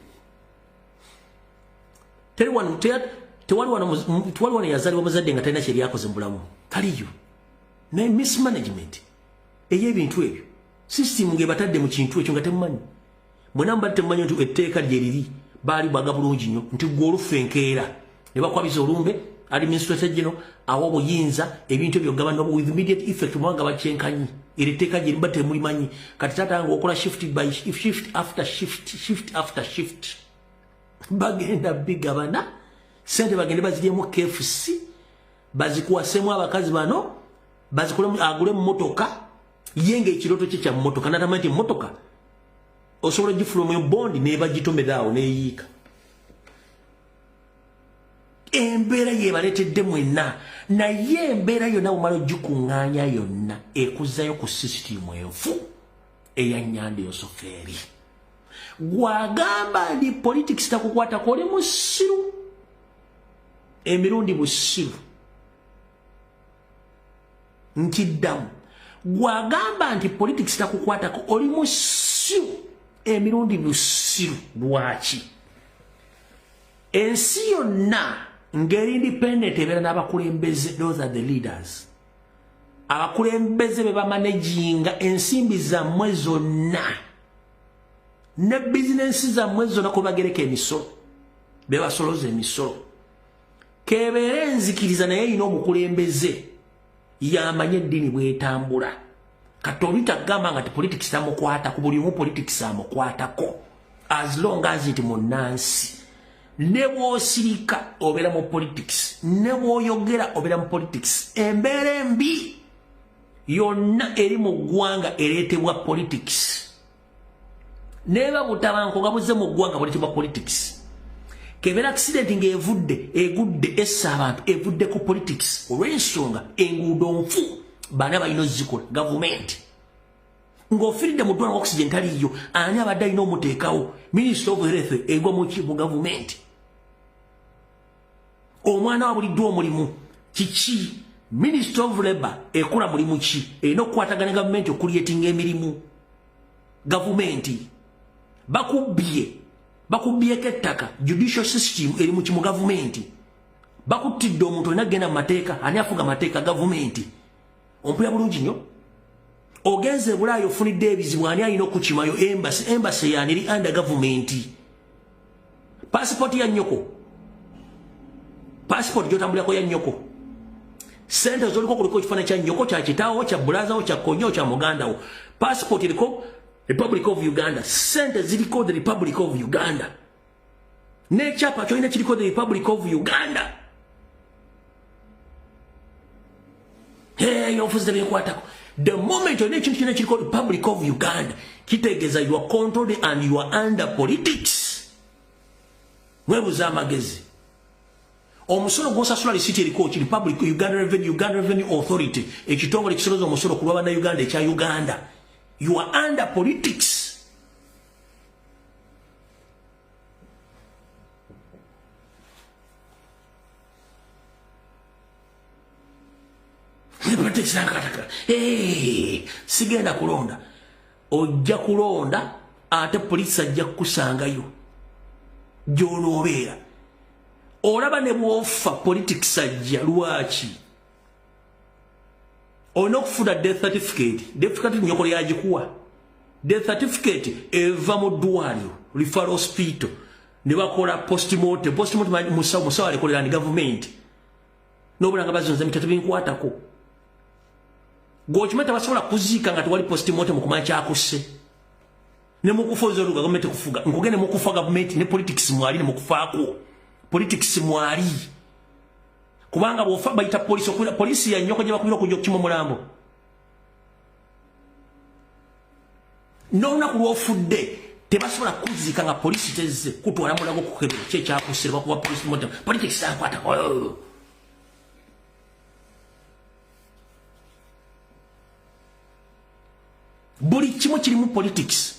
Tewali wana yazali wa muzadde nga talina kyeri yakoze mu bulamu. Taliyo. Naye mismanagement ey'ebintu ebyo. System ng'ebatadde mu kintu ekyo nga temumanyi. Mwena mbadde temumanyi nti etteeka lye liri baali baga bulungi nnyo nti gwe olufa enkeera ne bakwabiza olumbe administrator general awo obuyinza ebintu ebyo gavana with immediate effect mwanga bakyenkanyi eri etteeka lye liba temulimanyi kati taata nga okola shift after shift bagenda bigabana sente bagende baziryemu KFC bazikuwasemu abakazi bano bazikolemu agule mmotoka yenge ekiroto kye kya mmotoka natamanyi nti mmotoka osobola gifuluma mu bondi ne bagitomedaawo neeyiika embeera yebaletedde mwenna naye embeera yonna bumala ogikuŋŋaanya yonna ekuzzayo ku sisitimu enfu eya Nyanda Yosoferi gwagamba ndi politics takukwatako oli musiru emirundi busiru nkiddamu gwagamba nti politics takukwatako oli musiru emirundi busiru lwaki ensi yonna ngeri independent ebeera n'abakulembeze those are the leaders abakulembeze be bamanaginga ensimbi zammwe zonna ne bizinensi zammwe zonna ko bagereka emisolo be basoloza emisolo kebeera enzikiriza naye yina omukulembeze yamanye eddiini bwetambula kati oli tagamba nga ti politics tamukwata ku buli omu politics amukwatako as long as it munnansi ne bw'osirika obeera mu politics ne bw'oyogera obeera mu politics embeera embi yonna eri mu ggwanga ereetebwa politics neeba butabanko nga buzze mu ggwanga buleetebwa politics kebeera accident ng'egudde essa abantu evudde ku politics olw'ensonga enguudo nfu baana balina ozikola gavumenti ng'ofiiridde mu ddwala oxygen taliyo ani abadde alina omuteekawo minister of health egwa mu gavumenti omwana wa buliddwa omulimu kiki minister of labor ekola mulimu ki erina okukwatagana gavumenti okulietinga emirimu gavumenti bakubyeko ettaka judicial system eri mu kimu gavumenti bakuttidde omuntu olina kgenda mu mateeka ani afuga mateeka gavumenti ompulira bulungi nnyo ogenze Bulaayi ofunidde ebizibu ani alina okukimayo embassy yani eri under gavumenti passport ya nnyoko passport gyotambulirako ya nnyoko sente zoliko kuliko ekifaananyi kya nnyoko kya kitaawo kya bulazawo kya konyo kya mugandawo passport eriko Republic of Uganda sente ziriko the Republic of Uganda nekyapa kyolina kiriko the Republic of Uganda yofuzi tebyekwatako the moment olina ekintu kyona kiriko Republic of Uganda kitegeeza you are controlled and you are under politics mwebuza amagezi omusolo gw'osasula lisiti eriko ki Republic Uganda Revenue Authority ekitongole kisoloza omusolo ku lw'Abannayuganda ekya Uganda you are under politics sigenda kulonda ojja kulonda ate polisi ajja kukusangayo gy'onoobeera olaba ne bw'ofa politics ajja lwaki olina okufuna death certificate nnyoko yagikuwa death certificate eva mu ddwaliro referral hospital ne bakola postmortem musawo alekolera ni gavumenti n'obulanga bazonza mitatu binkwatako gwokimanyi tebasobola kuziika nga tewali postmortem kumanya kyakusse ne mukufa ozoluga gavumenti kufuga nkugende mukufa gavumenti ne politics mwali ne mukufaako politics mwali kubanga bwofa bayita polisi ya nnyoko gye bakubira okujja okukima omulambo n'olunaku lw'ofudde tebasobola kuziika nga polisi tezze kutwala mulago kukebera ki ekyakusse bakuba postmortem politics akwatako buli kimu kirimu politics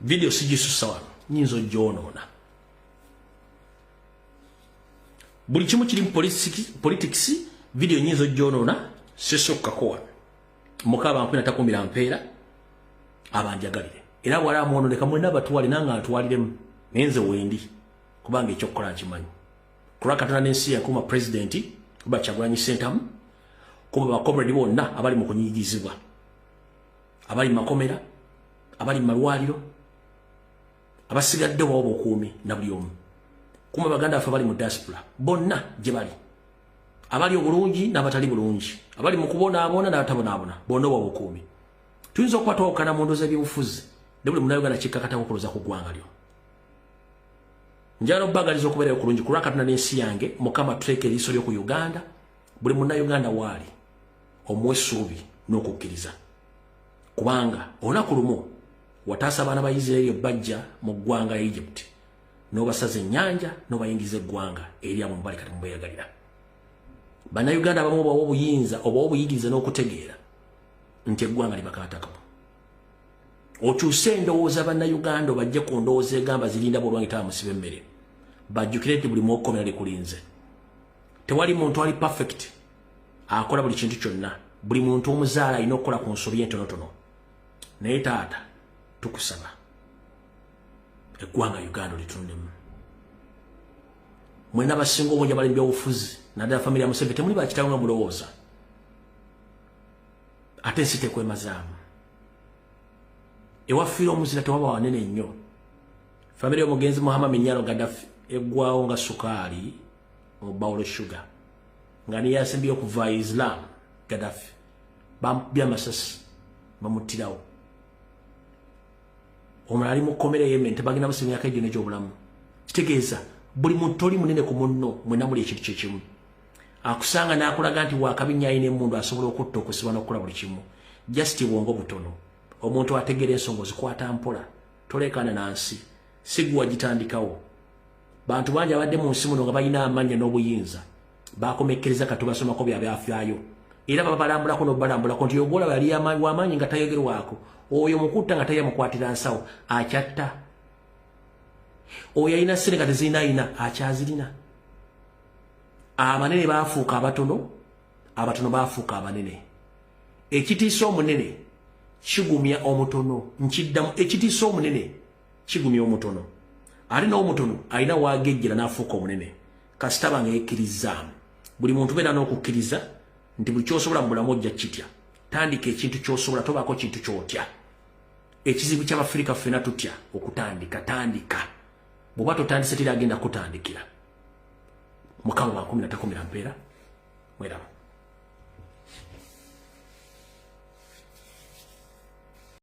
video sijisusa wano nyinzo gyonoona buli kimu kiri mu politics video nyinzo gyonoona sesokako wano mukaba mpina takumbira mpeera abanjagalire era wala mwononeka mwena batwali nanga atwaliremu nenze wendi kubanga ekyokukola kimanyi kurakatana n'ensi yakuma president kuba Kyagulanyi Ssentamu kuba bakomredi bonna abali mu kunyigizibwa abali makomera abali malwaliro abasigadde wabo okuumi na buli omu kuma baganda afa bali mu diaspora bonna gye bali abali obulungi n'abatali bulungi abali mu kubonaabona n'abatabonaabona bonna wabo okuumi tuyinza okukwatawukana mu ndowooza ebyobufuzi ne buli munnayuganda kikkakatako okuloza ku ggwanga lyo njala obbagaliza okubeerayo kulungi kulwakatana n'ensi yange mukama tuleke eriiso ly'oku Uganda buli munnayuganda waali omuwa essuubi n'okukkiriza kubanga olunaku lumu wataasa abaana ba Isirayiri bajja mu ggwanga Egypt n'obasaza ennyanja n'obayingiza eggwanga eryamu mubali kati mubeeyagalira bannayuganda abamu obawa obuyinza obawa obuyigiriza n'okutegeera nti eggwanga libakaatako okyuse endowooza bannayuganda bajje ku ndowooza egamba zirinda bwolwange tabamusiba emmere bajjukire nti buli mwokomera likulinze tewali muntu ali perfect akola buli kintu kyonna buli muntu omuzaala alina okukola ku nsobi entonotono naye taata tukusaba eggwanga Uganda litundemu mwena abasinga obungi abali mu byobufuzi naddala famire ya Museveni temuli bakitawe nga mulowooza ate ensi tekwemazaamu ewafiira omuzira tewaba wanene nnyo famire y'omugenzi Muhammad Minyaro Gaddafi eggwawo nga sukaali mu bawulo sugar nga niye yasimbye okuva Islam Gaddafi byamasasi bamuttirawo omulala ali mu kkomera Yemen tebagenda busa emyaka egyo n'egyobulamu kitegeeza buli muntu oli munene ku munno mwena muli ekintu kyekimu akusanga n'akulaga nti wakabinya ayina emmundu asobola okutta okusiba n'okukola buli kimu just bwongo butono omuntu ategeera ensonga ozikwata mpola tolekana nansi sigwa gitandikawo bantu bangi abadde mu nsi muno nga balina amanya n'obuyinza bakomekereza katubasomako byabyafyayo era babalambulako n'obalambulako nti yogola yali w'amaanyi nga tayogerwako oyo mukutta nga tayamukwatira nsawo akyatta oyo alina ssente nga tezirinaayina akyazirina abanene baafuuka abatono abatono baafuuka abanene ekitiisa omunene kigumya omutono nkiddamu ekitiisa omunene kigumya omutono ate n'omutono alina waagejjera n'afuuka omunene kasitaba nga yekkirizzaamu buli muntu beera n'okukkiriza nti buli kyosobola mu bulamu ojja kitya tandika ekintu kyosobola tobaako kintu kyotya ekizibu ky'Abafirika ffena tutya okutandika tandika bw'oba totandise teri agenda kutandikira mukama wa 10 takomera mpeera mweramu